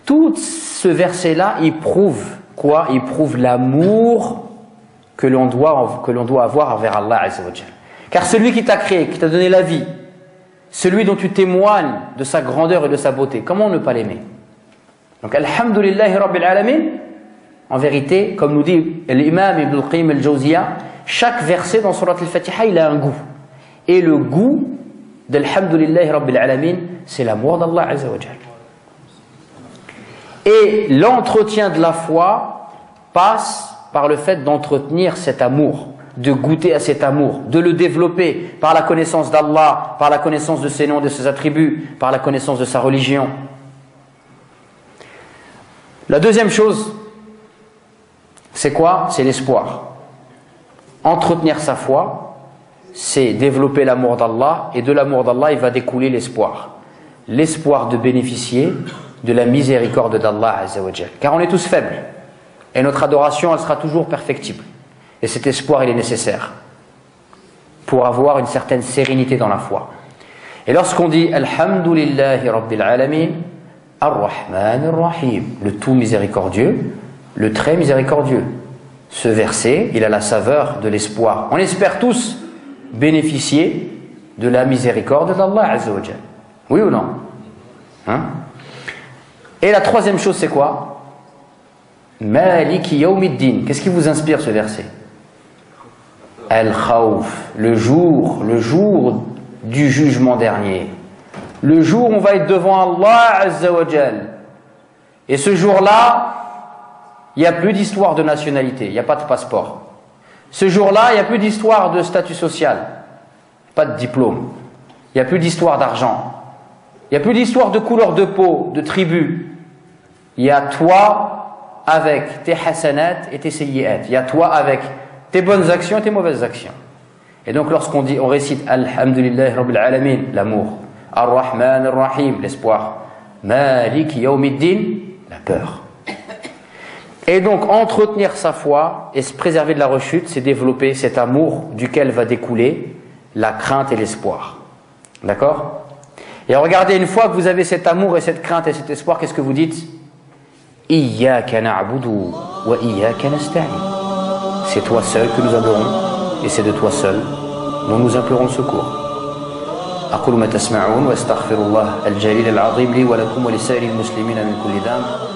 tout ce verset-là, il prouve quoi? Il prouve l'amour que l'on doit avoir envers Allah Azza wa Jal. Car celui qui t'a créé, qui t'a donné la vie, celui dont tu témoignes de sa grandeur et de sa beauté, comment ne pas l'aimer? Donc Alhamdulillahi Rabbil Alamin, en vérité, comme nous dit l'imam Ibn al-Qayyim al-Jawziyya, chaque verset dans Surat al-Fatiha, il a un goût. Et le goût d'Alhamdulillahi Rabbil Alamin, c'est l'amour d'Allah Azza wa Jal. Et l'entretien de la foi passe par le fait d'entretenir cet amour, de goûter à cet amour, de le développer par la connaissance d'Allah, par la connaissance de ses noms, de ses attributs, par la connaissance de sa religion. La deuxième chose, c'est quoi? C'est l'espoir. Entretenir sa foi, c'est développer l'amour d'Allah, et de l'amour d'Allah, il va découler l'espoir. L'espoir de bénéficier de la miséricorde d'Allah Azza wa Jal. Car on est tous faibles, et notre adoration, elle sera toujours perfectible. Et cet espoir, il est nécessaire pour avoir une certaine sérénité dans la foi. Et lorsqu'on dit Alhamdulillahi Rabbil Alamin, Ar-Rahman Ar-Rahim, le tout miséricordieux, le très miséricordieux. Ce verset, il a la saveur de l'espoir. On espère tous bénéficier de la miséricorde d'Allah Azza wa Jal. Oui ou non? Hein? Et la troisième chose, c'est quoi? Maliki Yawmiddin. Qu'est-ce qui vous inspire ce verset? Al-Khawf, le jour du jugement dernier. Le jour où on va être devant Allah Azza wa Jal. Et ce jour-là, il n'y a plus d'histoire de nationalité, il n'y a pas de passeport. Ce jour-là, il n'y a plus d'histoire de statut social, pas de diplôme. Il n'y a plus d'histoire d'argent. Il n'y a plus d'histoire de couleur de peau, de tribu. Il y a toi avec tes hasanat et tes sayyi'at. Il y a toi avec tes bonnes actions et tes mauvaises actions. Et donc lorsqu'on dit, on récite Alhamdulillahi Rabbil Alamin, l'amour, Ar-Rahman Ar-Rahim, l'espoir, Malik Yawmiddin, la peur. Et donc entretenir sa foi et se préserver de la rechute, c'est développer cet amour duquel va découler la crainte et l'espoir. D'accord? Et regardez, une fois que vous avez cet amour et cette crainte et cet espoir, qu'est-ce que vous dites? Iyyaka na'budu wa iyyaka nasta'in. C'est toi seul que nous adorons et c'est de toi seul dont nous implorons le secours. أقول ما تسمعون وأستغفر الله الجليل العظيم لي ولكم ولسائر المسلمين من كل ذنب